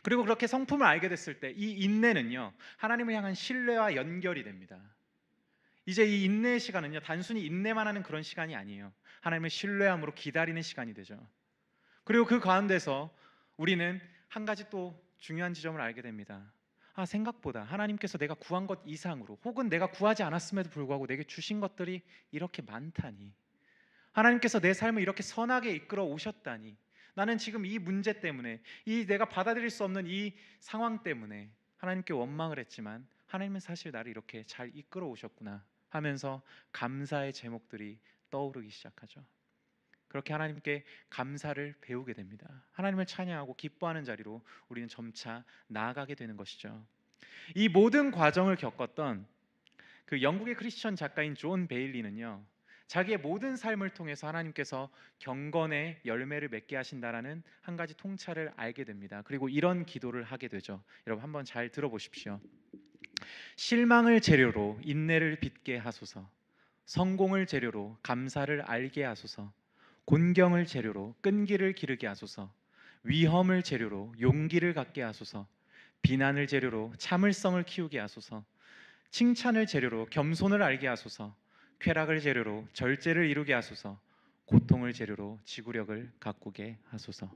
그리고 그렇게 성품을 알게 됐을 때 이 인내는요, 하나님을 향한 신뢰와 연결이 됩니다. 이제 이 인내의 시간은요, 단순히 인내만 하는 그런 시간이 아니에요. 하나님을 신뢰함으로 기다리는 시간이 되죠. 그리고 그 가운데서 우리는 한 가지 또 중요한 지점을 알게 됩니다. 생각보다 하나님께서 내가 구한 것 이상으로, 혹은 내가 구하지 않았음에도 불구하고 내게 주신 것들이 이렇게 많다니, 하나님께서 내 삶을 이렇게 선하게 이끌어 오셨다니, 나는 지금 이 문제 때문에, 이 내가 받아들일 수 없는 이 상황 때문에 하나님께 원망을 했지만 하나님은 사실 나를 이렇게 잘 이끌어 오셨구나 하면서 감사의 제목들이 떠오르기 시작하죠. 그렇게 하나님께 감사를 배우게 됩니다. 하나님을 찬양하고 기뻐하는 자리로 우리는 점차 나아가게 되는 것이죠. 이 모든 과정을 겪었던 그 영국의 크리스천 작가인 존 베일리는요, 자기의 모든 삶을 통해서 하나님께서 경건의 열매를 맺게 하신다라는 한 가지 통찰을 알게 됩니다. 그리고 이런 기도를 하게 되죠. 여러분, 한번 잘 들어보십시오. 실망을 재료로 인내를 빚게 하소서. 성공을 재료로 감사를 알게 하소서. 곤경을 재료로 끈기를 기르게 하소서. 위험을 재료로 용기를 갖게 하소서. 비난을 재료로 참을성을 키우게 하소서. 칭찬을 재료로 겸손을 알게 하소서. 쾌락을 재료로 절제를 이루게 하소서. 고통을 재료로 지구력을 가꾸게 하소서.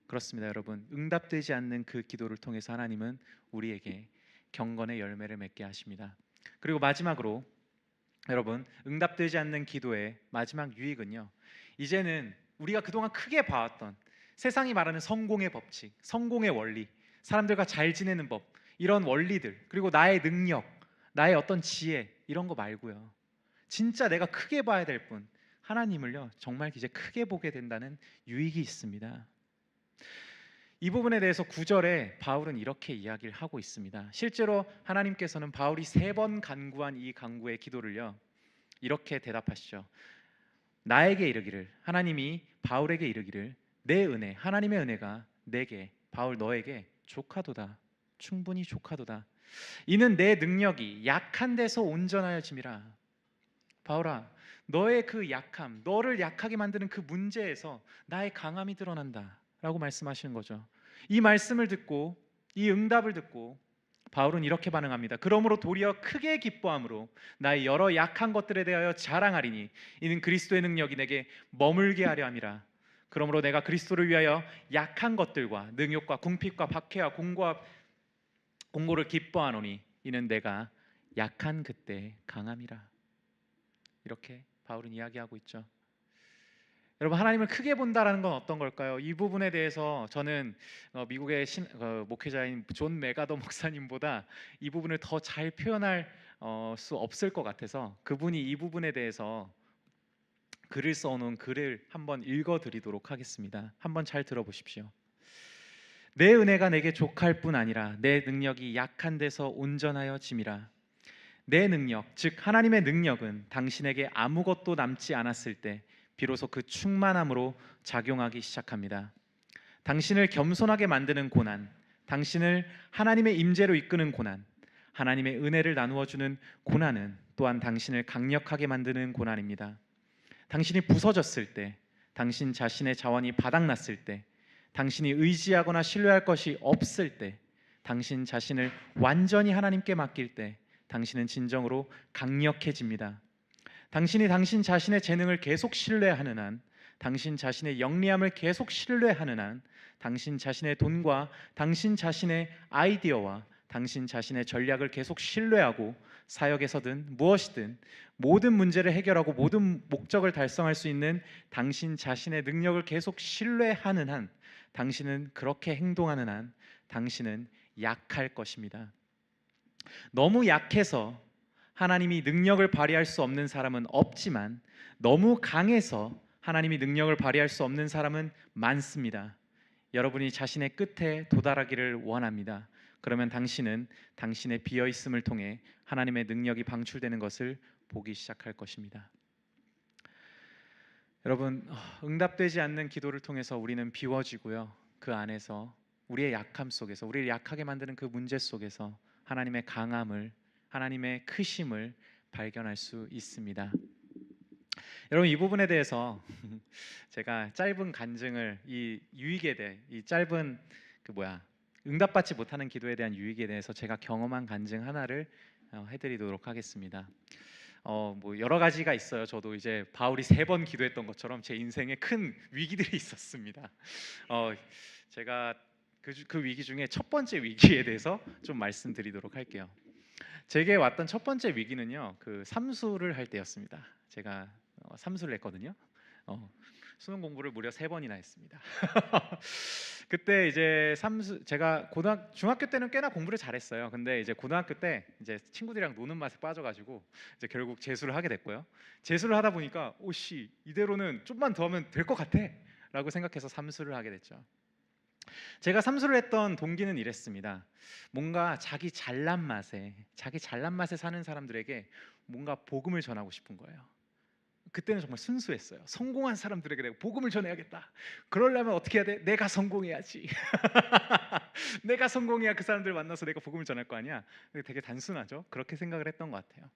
그렇습니다, 여러분. 응답되지 않는 그 기도를 통해서 하나님은 우리에게 경건의 열매를 맺게 하십니다. 그리고 마지막으로 여러분, 응답되지 않는 기도의 마지막 유익은요, 이제는 우리가 그동안 크게 봐왔던 세상이 말하는 성공의 법칙, 성공의 원리, 사람들과 잘 지내는 법, 이런 원리들, 그리고 나의 능력, 나의 어떤 지혜, 이런 거 말고요, 진짜 내가 크게 봐야 될 분, 하나님을요 정말 이제 크게 보게 된다는 유익이 있습니다. 이 부분에 대해서 9절에 바울은 이렇게 이야기를 하고 있습니다. 실제로 하나님께서는 바울이 3번 간구한 이 간구의 기도를요 이렇게 대답하시죠. 나에게 이르기를, 하나님이 바울에게 이르기를, 내 은혜, 하나님의 은혜가 내게, 바울 너에게 족하도다, 충분히 족하도다. 이는 내 능력이 약한 데서 온전하여짐이라. 바울아, 너의 그 약함, 너를 약하게 만드는 그 문제에서 나의 강함이 드러난다 라고 말씀하시는 거죠. 이 말씀을 듣고, 이 응답을 듣고 바울은 이렇게 반응합니다. 그러므로 도리어 크게 기뻐함으로 나의 여러 약한 것들에 대하여 자랑하리니 이는 그리스도의 능력이 내게 머물게 하려 함이라. 그러므로 내가 그리스도를 위하여 약한 것들과 능욕과 궁핍과 박해와 공고를 기뻐하노니 이는 내가 약한 그때 강함이라. 이렇게 바울은 이야기하고 있죠. 여러분, 하나님을 크게 본다라는 건 어떤 걸까요? 이 부분에 대해서 저는 미국의 목회자인 존 메가더 목사님보다 이 부분을 더 잘 표현할 수 없을 것 같아서 그분이 이 부분에 대해서 글을 써놓은 글을 한번 읽어드리도록 하겠습니다. 한번 잘 들어보십시오. 내 은혜가 내게 족할 뿐 아니라 내 능력이 약한 데서 온전하여 짐이라. 내 능력, 즉 하나님의 능력은 당신에게 아무것도 남지 않았을 때 비로소 그 충만함으로 작용하기 시작합니다. 당신을 겸손하게 만드는 고난, 당신을 하나님의 임재로 이끄는 고난, 하나님의 은혜를 나누어 주는 고난은 또한 당신을 강력하게 만드는 고난입니다. 당신이 부서졌을 때, 당신 자신의 자원이 바닥났을 때, 당신이 의지하거나 신뢰할 것이 없을 때, 당신 자신을 완전히 하나님께 맡길 때 당신은 진정으로 강력해집니다. 당신이 당신 자신의 재능을 계속 신뢰하는 한, 당신 자신의 영리함을 계속 신뢰하는 한, 당신 자신의 돈과 당신 자신의 아이디어와 당신 자신의 전략을 계속 신뢰하고 사역에서든 무엇이든 모든 문제를 해결하고 모든 목적을 달성할 수 있는 당신 자신의 능력을 계속 신뢰하는 한, 당신은 그렇게 행동하는 한 당신은 약할 것입니다. 너무 약해서 하나님이 능력을 발휘할 수 없는 사람은 없지만 너무 강해서 하나님이 능력을 발휘할 수 없는 사람은 많습니다. 여러분이 자신의 끝에 도달하기를 원합니다. 그러면 당신은 당신의 비어있음을 통해 하나님의 능력이 방출되는 것을 보기 시작할 것입니다. 여러분, 응답되지 않는 기도를 통해서 우리는 비워지고요, 그 안에서 우리의 약함 속에서, 우리를 약하게 만드는 그 문제 속에서 하나님의 강함을, 하나님의 크심을 발견할 수 있습니다. 여러분, 이 부분에 대해서 제가 짧은 간증을, 이 유익에 대해, 이 짧은 응답받지 못하는 기도에 대한 유익에 대해서 제가 경험한 간증 하나를 해드리도록 하겠습니다. 뭐 여러 가지가 있어요. 저도 이제 바울이 3번 기도했던 것처럼 제 인생에 큰 위기들이 있었습니다. 제가 그 위기 중에 첫 번째 위기에 대해서 좀 말씀드리도록 할게요. 제게 왔던 첫 번째 위기는요, 그 삼수를 할 때였습니다. 제가 삼수를 했거든요. 수능 공부를 무려 3번이나 했습니다. 그때 이제 제가 중학교 때는 꽤나 공부를 잘했어요. 근데 이제 고등학교 때 이제 친구들이랑 노는 맛에 빠져가지고 이제 결국 재수를 하게 됐고요. 재수를 하다 보니까 오씨, 이대로는 좀만 더 하면 될 것 같아라고 생각해서 삼수를 하게 됐죠. 제가 삼수를 했던 동기는 이랬습니다. 뭔가 자기 잘난 맛에 사는 사람들에게 뭔가 복음을 전하고 싶은 거예요. 그때는 정말 순수했어요. 성공한 사람들에게 내가 복음을 전해야겠다. 그러려면 어떻게 해야 돼? 내가 성공해야지. 내가 성공해야 그 사람들 만나서 내가 복음을 전할 거 아니야. 되게 단순하죠. 그렇게 생각을 했던 것 같아요.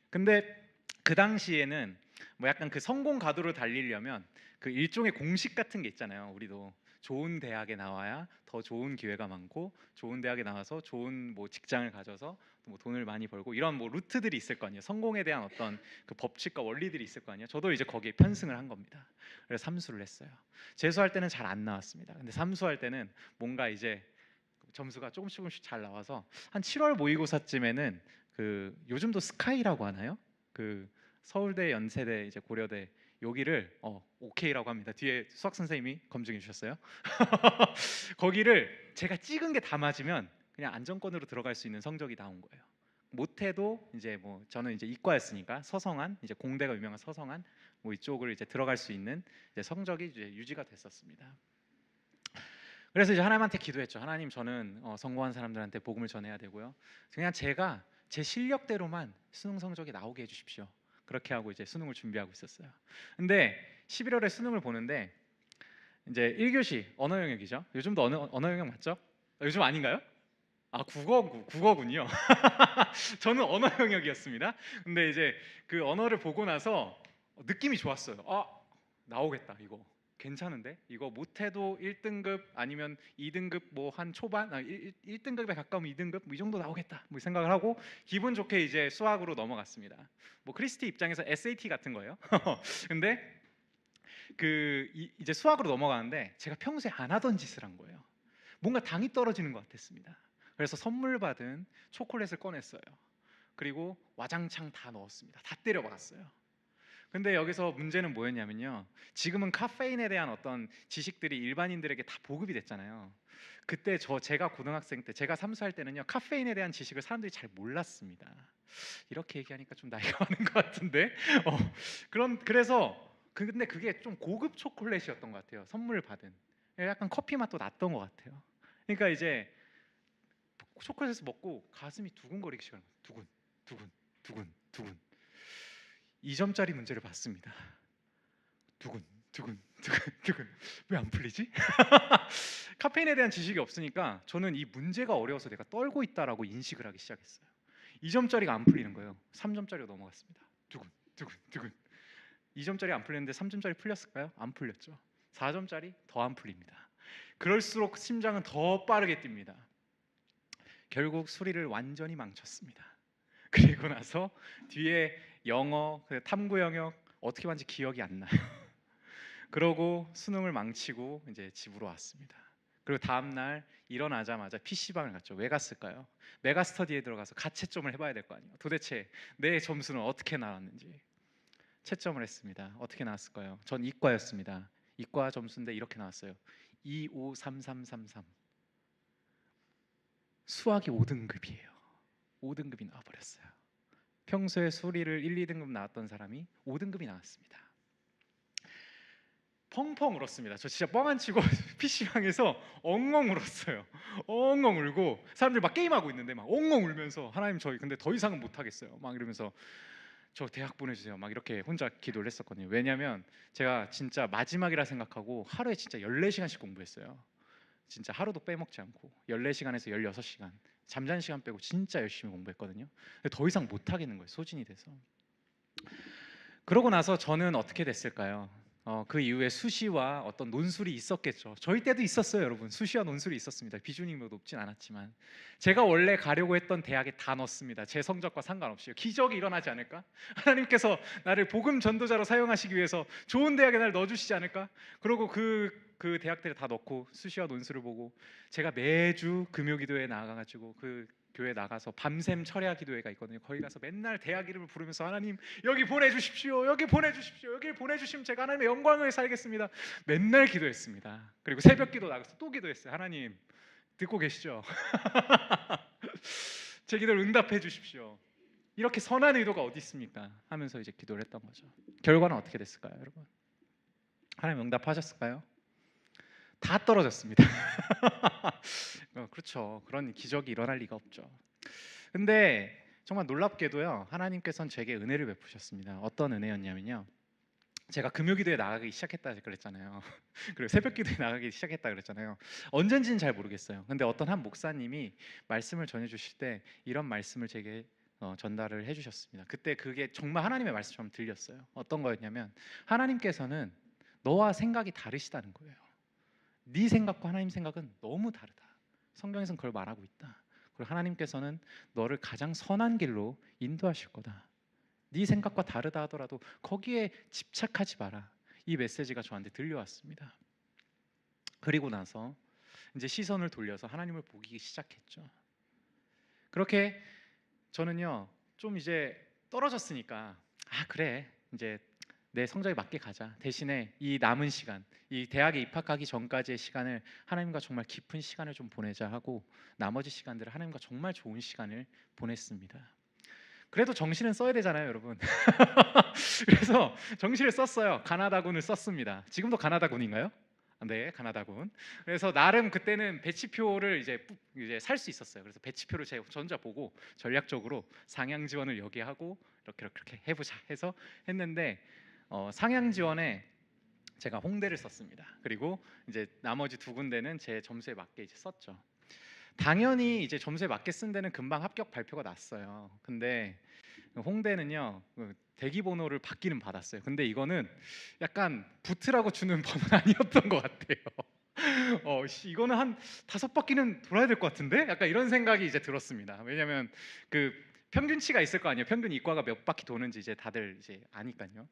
근데 그 당시에는 뭐 약간 그 성공 가도를 달리려면 그 일종의 공식 같은 게 있잖아요. 우리도 좋은 대학에 나와야 더 좋은 기회가 많고, 좋은 대학에 나와서 좋은 뭐 직장을 가져서 뭐 돈을 많이 벌고, 이런 뭐 루트들이 있을 거 아니에요. 성공에 대한 어떤 그 법칙과 원리들이 있을 거 아니에요. 저도 이제 거기에 편승을 한 겁니다. 그래서 삼수를 했어요. 재수할 때는 잘 안 나왔습니다. 근데 삼수할 때는 뭔가 이제 점수가 조금씩 잘 나와서 한 7월 모의고사쯤에는 그 요즘도 스카이라고 하나요? 그 서울대, 연세대, 이제 고려대 여기를 오케이라고 합니다. 뒤에 수학 선생님이 검증해 주셨어요. 거기를 제가 찍은 게 다 맞으면 그냥 안정권으로 들어갈 수 있는 성적이 나온 거예요. 못해도 이제 뭐 저는 이제 이과였으니까 서성한 이제 공대가 유명한 서성한 뭐 이쪽을 이제 들어갈 수 있는 이제 성적이 이제 유지가 됐었습니다. 그래서 이제 하나님한테 기도했죠. 하나님, 저는 성공한 사람들한테 복음을 전해야 되고요. 그냥 제가 제 실력대로만 수능 성적이 나오게 해주십시오. 그렇게 하고 이제 수능을 준비하고 있었어요. 근데 11월에 수능을 보는데 이제 1교시 언어 영역이죠. 요즘도 언어 영역 맞죠? 요즘 아닌가요? 아, 국어군요. 저는 언어 영역이었습니다. 근데 이제 그 언어를 보고 나서 느낌이 좋았어요. 아, 나오겠다 이거. 괜찮은데? 이거 못해도 1등급 아니면 2등급 뭐 한 초반 1등급에 가까우면 2등급 뭐 이 정도 나오겠다 뭐 생각을 하고 기분 좋게 이제 수학으로 넘어갔습니다. 뭐 크리스티 입장에서 SAT 같은 거예요. 근데 이제 수학으로 넘어가는데 제가 평소에 안 하던 짓을 한 거예요. 뭔가 당이 떨어지는 것 같았습니다. 그래서 선물 받은 초콜릿을 꺼냈어요. 그리고 와장창 다 넣었습니다. 다 때려 박았어요. 근데 여기서 문제는 뭐였냐면요. 지금은 카페인에 대한 어떤 지식들이 일반인들에게 다 보급이 됐잖아요. 그때 제가 고등학생 때, 제가 삼수할 때는요, 카페인에 대한 지식을 사람들이 잘 몰랐습니다. 이렇게 얘기하니까 좀 나이가 많은 것 같은데. 그래서 근데 그게 좀 고급 초콜릿이었던 것 같아요. 선물을 받은. 약간 커피 맛도 났던 것 같아요. 그러니까 이제 초콜릿을 먹고 가슴이 두근거리기 시작해요. 두근, 두근, 두근, 두근. 2점짜리 문제를 봤습니다. 두근, 두근, 두근, 두근. 왜 안 풀리지? 카페인에 대한 지식이 없으니까 저는 이 문제가 어려워서 내가 떨고 있다라고 인식을 하기 시작했어요. 2점짜리가 안 풀리는 거예요. 3점짜리로 넘어갔습니다. 두근, 두근, 두근. 2점짜리 안 풀렸는데 3점짜리 풀렸을까요? 안 풀렸죠. 4점짜리 더 안 풀립니다. 그럴수록 심장은 더 빠르게 뜁니다. 결국 수리를 완전히 망쳤습니다. 그리고 나서 뒤에 영어, 탐구 영역 어떻게 봤는지 기억이 안 나요. 그러고 수능을 망치고 이제 집으로 왔습니다. 그리고 다음 날 일어나자마자 PC방을 갔죠. 왜 갔을까요? 메가스터디에 들어가서 가채점을 해봐야 될 거 아니에요. 도대체 내 점수는 어떻게 나왔는지 채점을 했습니다. 어떻게 나왔을까요? 전 이과였습니다. 이과 점수인데 이렇게 나왔어요. 253333. 수학이 5등급이에요. 5등급이 나와버렸어요. 평소에 수리를 1, 2등급 나왔던 사람이 5등급이 나왔습니다. 펑펑 울었습니다. 저 진짜 뻥 안 치고 PC방에서 엉엉 울었어요. 엉엉 울고 사람들 막 게임하고 있는데 막 엉엉 울면서 하나님 저희 근데 더 이상은 못 하겠어요. 막 이러면서 저 대학 보내주세요. 막 이렇게 혼자 기도를 했었거든요. 왜냐하면 제가 진짜 마지막이라 생각하고 하루에 진짜 14시간씩 공부했어요. 진짜 하루도 빼먹지 않고 14시간에서 16시간 잠자는 시간 빼고 진짜 열심히 공부했거든요. 근데 더 이상 못 하겠는 거예요. 소진이 돼서. 그러고 나서 저는 어떻게 됐을까요? 그 이후에 수시와 어떤 논술이 있었겠죠. 저희 때도 있었어요, 여러분. 수시와 논술이 있었습니다. 비중이 뭐 높진 않았지만 제가 원래 가려고 했던 대학에 다 넣었습니다. 제 성적과 상관없이. 기적이 일어나지 않을까? 하나님께서 나를 복음 전도자로 사용하시기 위해서 좋은 대학에 날 넣어주시지 않을까? 그리고 그 대학들을 다 넣고 수시와 논술을 보고 제가 매주 금요기도에 나가가지고 그 교회 나가서 밤샘 철야 기도회가 있거든요. 거기 가서 맨날 대학 이름을 부르면서 하나님 여기 보내주십시오. 여기 보내주십시오. 여기 보내주시면 제가 하나님의 영광을 살겠습니다. 맨날 기도했습니다. 그리고 새벽 기도 나가서 또 기도했어요. 하나님 듣고 계시죠? 제 기도를 응답해 주십시오. 이렇게 선한 의도가 어디 있습니까? 하면서 이제 기도를 했던 거죠. 결과는 어떻게 됐을까요, 여러분? 하나님 응답하셨을까요? 다 떨어졌습니다. 그렇죠. 그런 기적이 일어날 리가 없죠. 근데 정말 놀랍게도요. 하나님께서는 제게 은혜를 베푸셨습니다. 어떤 은혜였냐면요. 제가 금요기도에 나가기 시작했다 그랬잖아요. 그리고 새벽기도에 나가기 시작했다 그랬잖아요. 언젠지는 잘 모르겠어요. 근데 어떤 한 목사님이 말씀을 전해주실 때 이런 말씀을 제게 전달을 해주셨습니다. 그때 그게 정말 하나님의 말씀처럼 들렸어요. 어떤 거였냐면 하나님께서는 너와 생각이 다르시다는 거예요. 네 생각과 하나님 생각은 너무 다르다. 성경에서는 그걸 말하고 있다. 그리고 하나님께서는 너를 가장 선한 길로 인도하실 거다. 네 생각과 다르다 하더라도 거기에 집착하지 마라. 이 메시지가 저한테 들려왔습니다. 그리고 나서 이제 시선을 돌려서 하나님을 보기 시작했죠. 그렇게 저는요 좀 이제 떨어졌으니까 그래 이제 내 성적에 맞게 가자. 대신에 이 남은 시간, 이 대학에 입학하기 전까지의 시간을 하나님과 정말 깊은 시간을 좀 보내자 하고 나머지 시간들을 하나님과 정말 좋은 시간을 보냈습니다. 그래도 정신은 써야 되잖아요, 여러분. 그래서 정신을 썼어요. 가나다군을 썼습니다. 지금도 가나다군인가요? 네, 가나다군. 그래서 나름 그때는 배치표를 이제 살 수 있었어요. 그래서 배치표를 제가 전자 보고 전략적으로 상향 지원을 여기 하고 이렇게 해보자 해서 했는데 상향 지원에 제가 홍대를 썼습니다. 그리고 이제 나머지 두 군데는 제 점수에 맞게 이제 썼죠. 당연히 이제 점수에 맞게 쓴 데는 금방 합격 발표가 났어요. 근데 홍대는요 대기 번호를 받기는 받았어요. 근데 이거는 약간 붙으라고 주는 번호는 아니었던 것 같아요. 이거는 한 5바퀴는 돌아야 될 것 같은데? 약간 이런 생각이 이제 들었습니다. 왜냐하면 그 평균치가 있을 거 아니에요. 평균 이과가 몇 바퀴 도는지 이제 다들 이제 아니까요.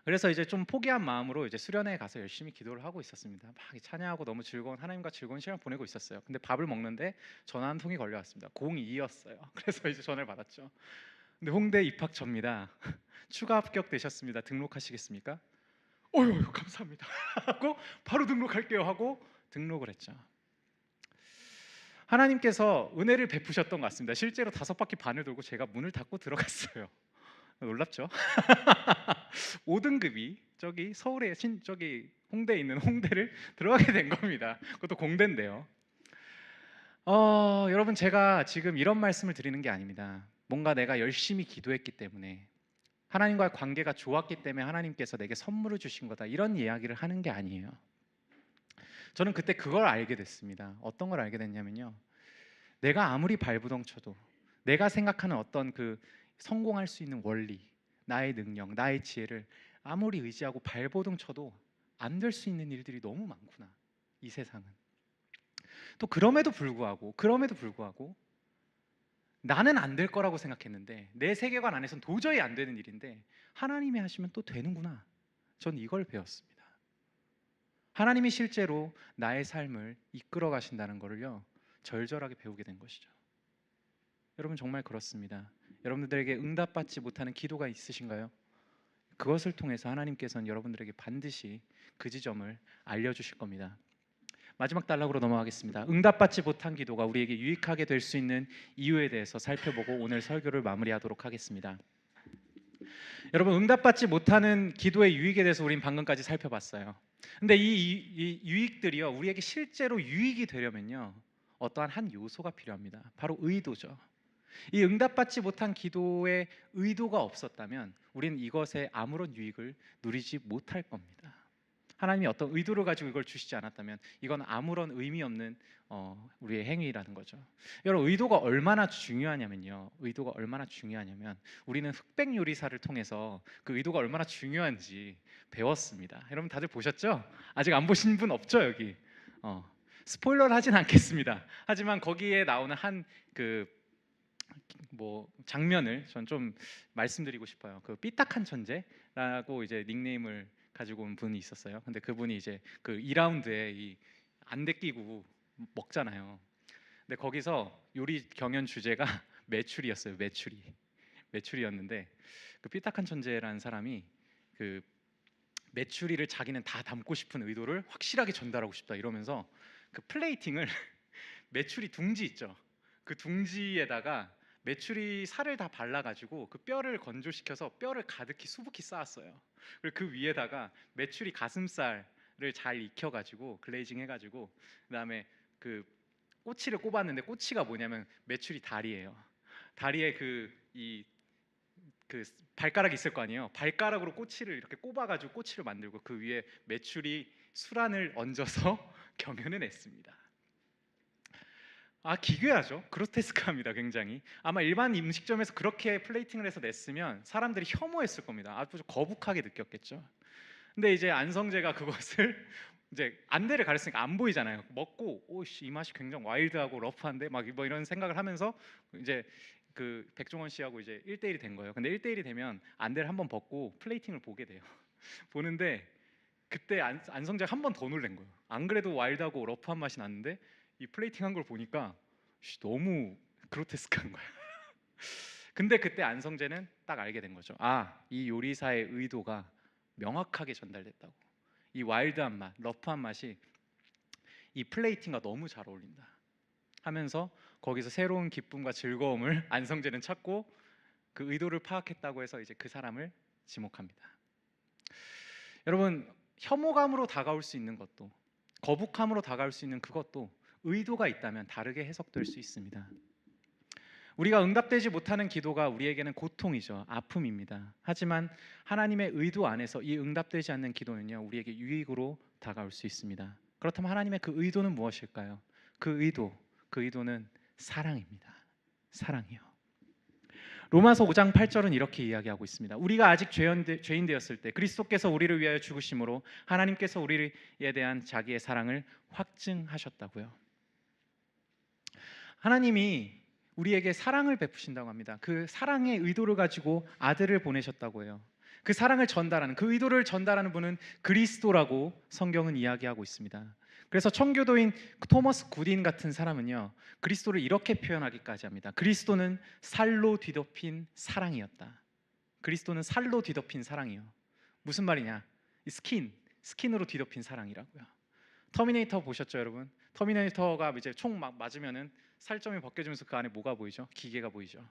그래서 이제 좀 포기한 마음으로 이제 수련회에 가서 열심히 기도를 하고 있었습니다. 막 찬양하고 너무 즐거운 하나님과 즐거운 시간 보내고 있었어요. 근데 밥을 먹는데 전화 한 통이 걸려왔습니다. 02였어요. 그래서 이제 전화를 받았죠. 근데 홍대 입학 접니다. 추가 합격되셨습니다. 등록하시겠습니까? 어휴 감사합니다. 하고 바로 등록할게요 하고 등록을 했죠. 하나님께서 은혜를 베푸셨던 것 같습니다. 실제로 5바퀴 반을 돌고 제가 문을 닫고 들어갔어요. 놀랍죠? 5등급이 저기 서울에 저기 홍대에 있는 홍대를 들어가게 된 겁니다. 그것도 공대인데요. 여러분 제가 지금 이런 말씀을 드리는 게 아닙니다. 뭔가 내가 열심히 기도했기 때문에 하나님과의 관계가 좋았기 때문에 하나님께서 내게 선물을 주신 거다 이런 이야기를 하는 게 아니에요. 저는 그때 그걸 알게 됐습니다. 어떤 걸 알게 됐냐면요. 내가 아무리 발부동 쳐도 내가 생각하는 어떤 그 성공할 수 있는 원리, 나의 능력, 나의 지혜를 아무리 의지하고 발버둥 쳐도 안 될 수 있는 일들이 너무 많구나. 이 세상은. 또 그럼에도 불구하고 나는 안 될 거라고 생각했는데 내 세계관 안에서는 도저히 안 되는 일인데 하나님이 하시면 또 되는구나. 전 이걸 배웠습니다. 하나님이 실제로 나의 삶을 이끌어 가신다는 것을요 절절하게 배우게 된 것이죠. 여러분 정말 그렇습니다. 여러분들에게 응답받지 못하는 기도가 있으신가요? 그것을 통해서 하나님께서는 여러분들에게 반드시 그 지점을 알려주실 겁니다. 마지막 단락으로 넘어가겠습니다. 응답받지 못한 기도가 우리에게 유익하게 될 수 있는 이유에 대해서 살펴보고 오늘 설교를 마무리하도록 하겠습니다. 여러분 응답받지 못하는 기도의 유익에 대해서 우린 방금까지 살펴봤어요. 근데 이 유익들이요 우리에게 실제로 유익이 되려면요 어떠한 한 요소가 필요합니다. 바로 의도죠. 이 응답받지 못한 기도의 의도가 없었다면 우리는 이것에 아무런 유익을 누리지 못할 겁니다. 하나님이 어떤 의도를 가지고 이걸 주시지 않았다면 이건 아무런 의미 없는 우리의 행위라는 거죠. 여러분 의도가 얼마나 중요하냐면요. 의도가 얼마나 중요하냐면 우리는 흑백 요리사를 통해서 그 의도가 얼마나 중요한지 배웠습니다. 여러분 다들 보셨죠? 아직 안 보신 분 없죠 여기? 스포일러를 하진 않겠습니다. 하지만 거기에 나오는 한 장면을 전 좀 말씀드리고 싶어요. 그 삐딱한 천재라고 이제 닉네임을 가지고 온 분이 있었어요. 근데 그분이 이제 그 2라운드에 이 안대 끼고 먹잖아요. 근데 거기서 요리 경연 주제가 매출이었어요. 매출이었는데 그 삐딱한 천재라는 사람이 그 매출이를 자기는 다 담고 싶은 의도를 확실하게 전달하고 싶다 이러면서 그 플레이팅을 매출이 둥지 있죠. 그 둥지에다가 메추리 살을 다 발라가지고 그 뼈를 건조시켜서 뼈를 가득히 수북히 쌓았어요. 그리고 그 위에다가 메추리 가슴살을 잘 익혀가지고 글레이징 해가지고 그다음에 그 꼬치를 꼽았는데 꼬치가 뭐냐면 메추리 다리예요. 다리에 그 발가락이 있을 거 아니에요. 발가락으로 꼬치를 이렇게 꼽아가지고 꼬치를 만들고 그 위에 메추리 수란을 얹어서 경연을 했습니다. 기괴하죠. 그로테스크합니다. 굉장히. 아마 일반 음식점에서 그렇게 플레이팅을 해서 냈으면 사람들이 혐오했을 겁니다. 아주 거북하게 느꼈겠죠. 근데 이제 안성재가 그것을 이제 안대를 가렸으니까 안 보이잖아요. 먹고 오씨 이 맛이 굉장히 와일드하고 러프한데 막 뭐 이런 생각을 하면서 이제 그 백종원 씨하고 이제 1대1이 된 거예요. 근데 1대1이 되면 안대를 한번 벗고 플레이팅을 보게 돼요. 보는데 그때 안성재가 한 번 더 놀란 거예요. 안 그래도 와일드하고 러프한 맛이 났는데 이 플레이팅한 걸 보니까 너무 그로테스크한 거야. 근데 그때 안성재는 딱 알게 된 거죠. 이 요리사의 의도가 명확하게 전달됐다고. 이 와일드한 맛, 러프한 맛이 이 플레이팅과 너무 잘 어울린다 하면서 거기서 새로운 기쁨과 즐거움을 안성재는 찾고 그 의도를 파악했다고 해서 이제 그 사람을 지목합니다. 여러분, 혐오감으로 다가올 수 있는 것도, 거북함으로 다가올 수 있는 그것도 의도가 있다면 다르게 해석될 수 있습니다. 우리가 응답되지 못하는 기도가 우리에게는 고통이죠. 아픔입니다. 하지만 하나님의 의도 안에서 이 응답되지 않는 기도는요, 우리에게 유익으로 다가올 수 있습니다. 그렇다면 하나님의 그 의도는 무엇일까요? 그 의도는 사랑입니다. 사랑이요. 로마서 5장 8절은 이렇게 이야기하고 있습니다. 우리가 아직 죄인 되었을 때 그리스도께서 우리를 위하여 죽으심으로 하나님께서 우리에 대한 자기의 사랑을 확증하셨다고요. 하나님이 우리에게 사랑을 베푸신다고 합니다. 그 사랑의 의도를 가지고 아들을 보내셨다고 해요. 그 사랑을 전달하는, 그 의도를 전달하는 분은 그리스도라고 성경은 이야기하고 있습니다. 그래서 청교도인 토머스 굿인 같은 사람은요, 그리스도를 이렇게 표현하기까지 합니다. 그리스도는 살로 뒤덮인 사랑이었다. 그리스도는 살로 뒤덮인 사랑이요. 무슨 말이냐? 스킨으로 뒤덮인 사랑이라고요. 터미네이터 보셨죠, 여러분? 터미네이터가 이제 총 막 맞으면은 살점이 벗겨지면서 그 안에 뭐가 보이죠? 기계가 보이죠.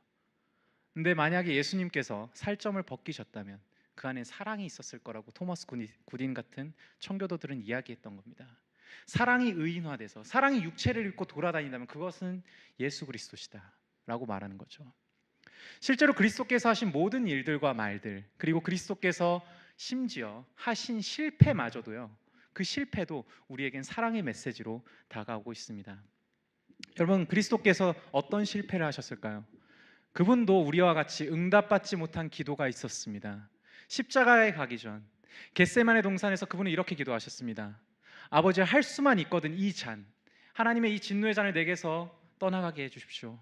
근데 만약에 예수님께서 살점을 벗기셨다면 그 안에 사랑이 있었을 거라고 토머스 굿인 같은 청교도들은 이야기했던 겁니다. 사랑이 의인화돼서 사랑이 육체를 입고 돌아다닌다면 그것은 예수 그리스도시다 라고 말하는 거죠. 실제로 그리스도께서 하신 모든 일들과 말들, 그리고 그리스도께서 심지어 하신 실패마저도요, 그 실패도 우리에겐 사랑의 메시지로 다가오고 있습니다. 여러분, 그리스도께서 어떤 실패를 하셨을까요? 그분도 우리와 같이 응답받지 못한 기도가 있었습니다. 십자가에 가기 전 겟세마네 동산에서 그분은 이렇게 기도하셨습니다. 아버지, 할 수만 있거든 이 잔, 하나님의 이 진노의 잔을 내게서 떠나가게 해주십시오.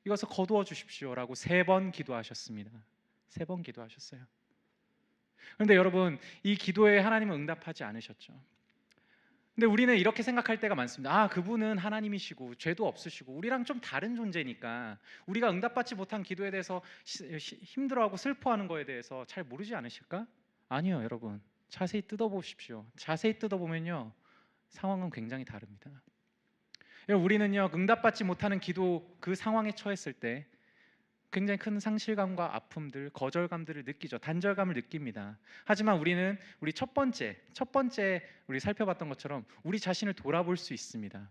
이것을 거두어 주십시오라고 3번 기도하셨습니다. 3번 기도하셨어요. 그런데 여러분, 이 기도에 하나님은 응답하지 않으셨죠. 근데 우리는 이렇게 생각할 때가 많습니다. 그분은 하나님이시고 죄도 없으시고 우리랑 좀 다른 존재니까 우리가 응답받지 못한 기도에 대해서 힘들어하고 슬퍼하는 거에 대해서 잘 모르지 않으실까? 아니요, 여러분. 자세히 뜯어보십시오. 자세히 뜯어보면요, 상황은 굉장히 다릅니다. 여러분, 우리는요, 응답받지 못하는 기도 그 상황에 처했을 때 굉장히 큰 상실감과 아픔들, 거절감들을 느끼죠. 단절감을 느낍니다. 하지만 우리는 우리 첫 번째 우리 살펴봤던 것처럼 우리 자신을 돌아볼 수 있습니다.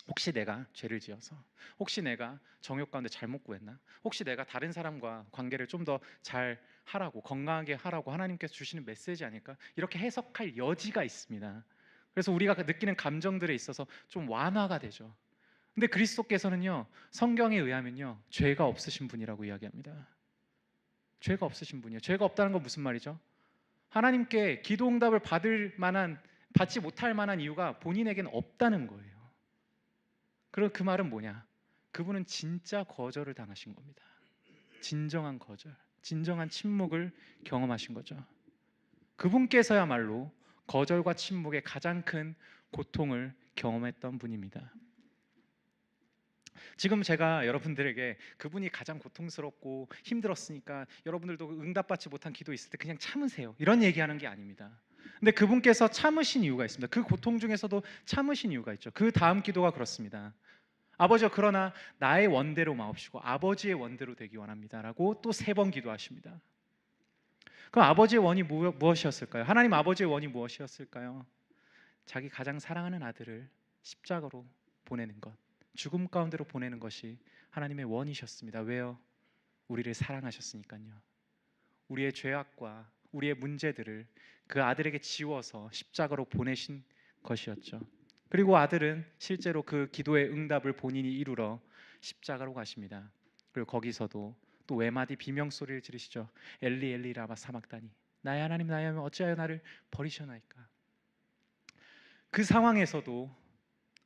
혹시 내가 죄를 지어서, 혹시 내가 정욕 가운데 잘못 구했나, 혹시 내가 다른 사람과 관계를 좀 더 잘 하라고, 건강하게 하라고 하나님께서 주시는 메시지 아닐까, 이렇게 해석할 여지가 있습니다. 그래서 우리가 느끼는 감정들에 있어서 좀 완화가 되죠. 근데 그리스도께서는요, 성경에 의하면요, 죄가 없으신 분이라고 이야기합니다. 죄가 없으신 분이에요. 죄가 없다는 건 무슨 말이죠? 하나님께 기도 응답을 받지 못할 만한 이유가 본인에게는 없다는 거예요. 그럼 그 말은 뭐냐? 그분은 진짜 거절을 당하신 겁니다. 진정한 거절, 진정한 침묵을 경험하신 거죠. 그분께서야말로 거절과 침묵의 가장 큰 고통을 경험했던 분입니다. 지금 제가 여러분들에게 그분이 가장 고통스럽고 힘들었으니까 여러분들도 응답받지 못한 기도 있을 때 그냥 참으세요, 이런 얘기하는 게 아닙니다. 근데 그분께서 참으신 이유가 있습니다. 그 고통 중에서도 참으신 이유가 있죠. 그 다음 기도가 그렇습니다. 아버지여, 그러나 나의 원대로 마옵시고 아버지의 원대로 되기 원합니다 라고 또 3번 기도하십니다. 그럼 아버지의 원이 무엇이었을까요? 하나님 아버지의 원이 무엇이었을까요? 자기 가장 사랑하는 아들을 십자가로 보내는 것, 죽음 가운데로 보내는 것이 하나님의 원이셨습니다. 왜요? 우리를 사랑하셨으니까요. 우리의 죄악과 우리의 문제들을 그 아들에게 지워서 십자가로 보내신 것이었죠. 그리고 아들은 실제로 그 기도의 응답을 본인이 이루러 십자가로 가십니다. 그리고 거기서도 또 외마디 비명소리를 지르시죠. 엘리 엘리 라마 사막다니, 나의 하나님 나의 하나님 어찌하여 나를 버리셨나이까. 그 상황에서도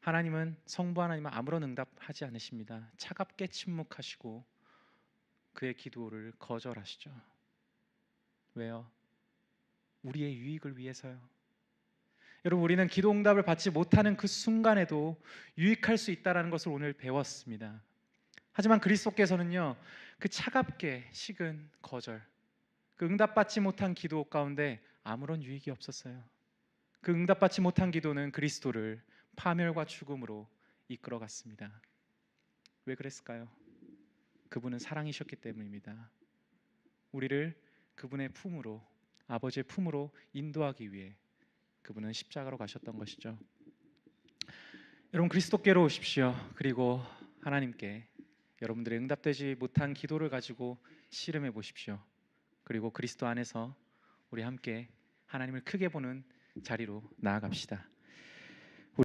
하나님은, 성부 하나님은 아무런 응답하지 않으십니다. 차갑게 침묵하시고 그의 기도를 거절하시죠. 왜요? 우리의 유익을 위해서요. 여러분, 우리는 기도 응답을 받지 못하는 그 순간에도 유익할 수 있다는 것을 오늘 배웠습니다. 하지만 그리스도께서는요, 그 차갑게 식은 거절, 그 응답받지 못한 기도 가운데 아무런 유익이 없었어요. 그 응답받지 못한 기도는 그리스도를 파멸과 죽음으로 이끌어갔습니다. 왜 그랬을까요? 그분은 사랑이셨기 때문입니다. 우리를 그분의 품으로, 아버지의 품으로 인도하기 위해 그분은 십자가로 가셨던 것이죠. 여러분, 그리스도께로 오십시오. 그리고 하나님께 여러분들의 응답되지 못한 기도를 가지고 씨름해 보십시오. 그리고 그리스도 안에서 우리 함께 하나님을 크게 보는 자리로 나아갑시다.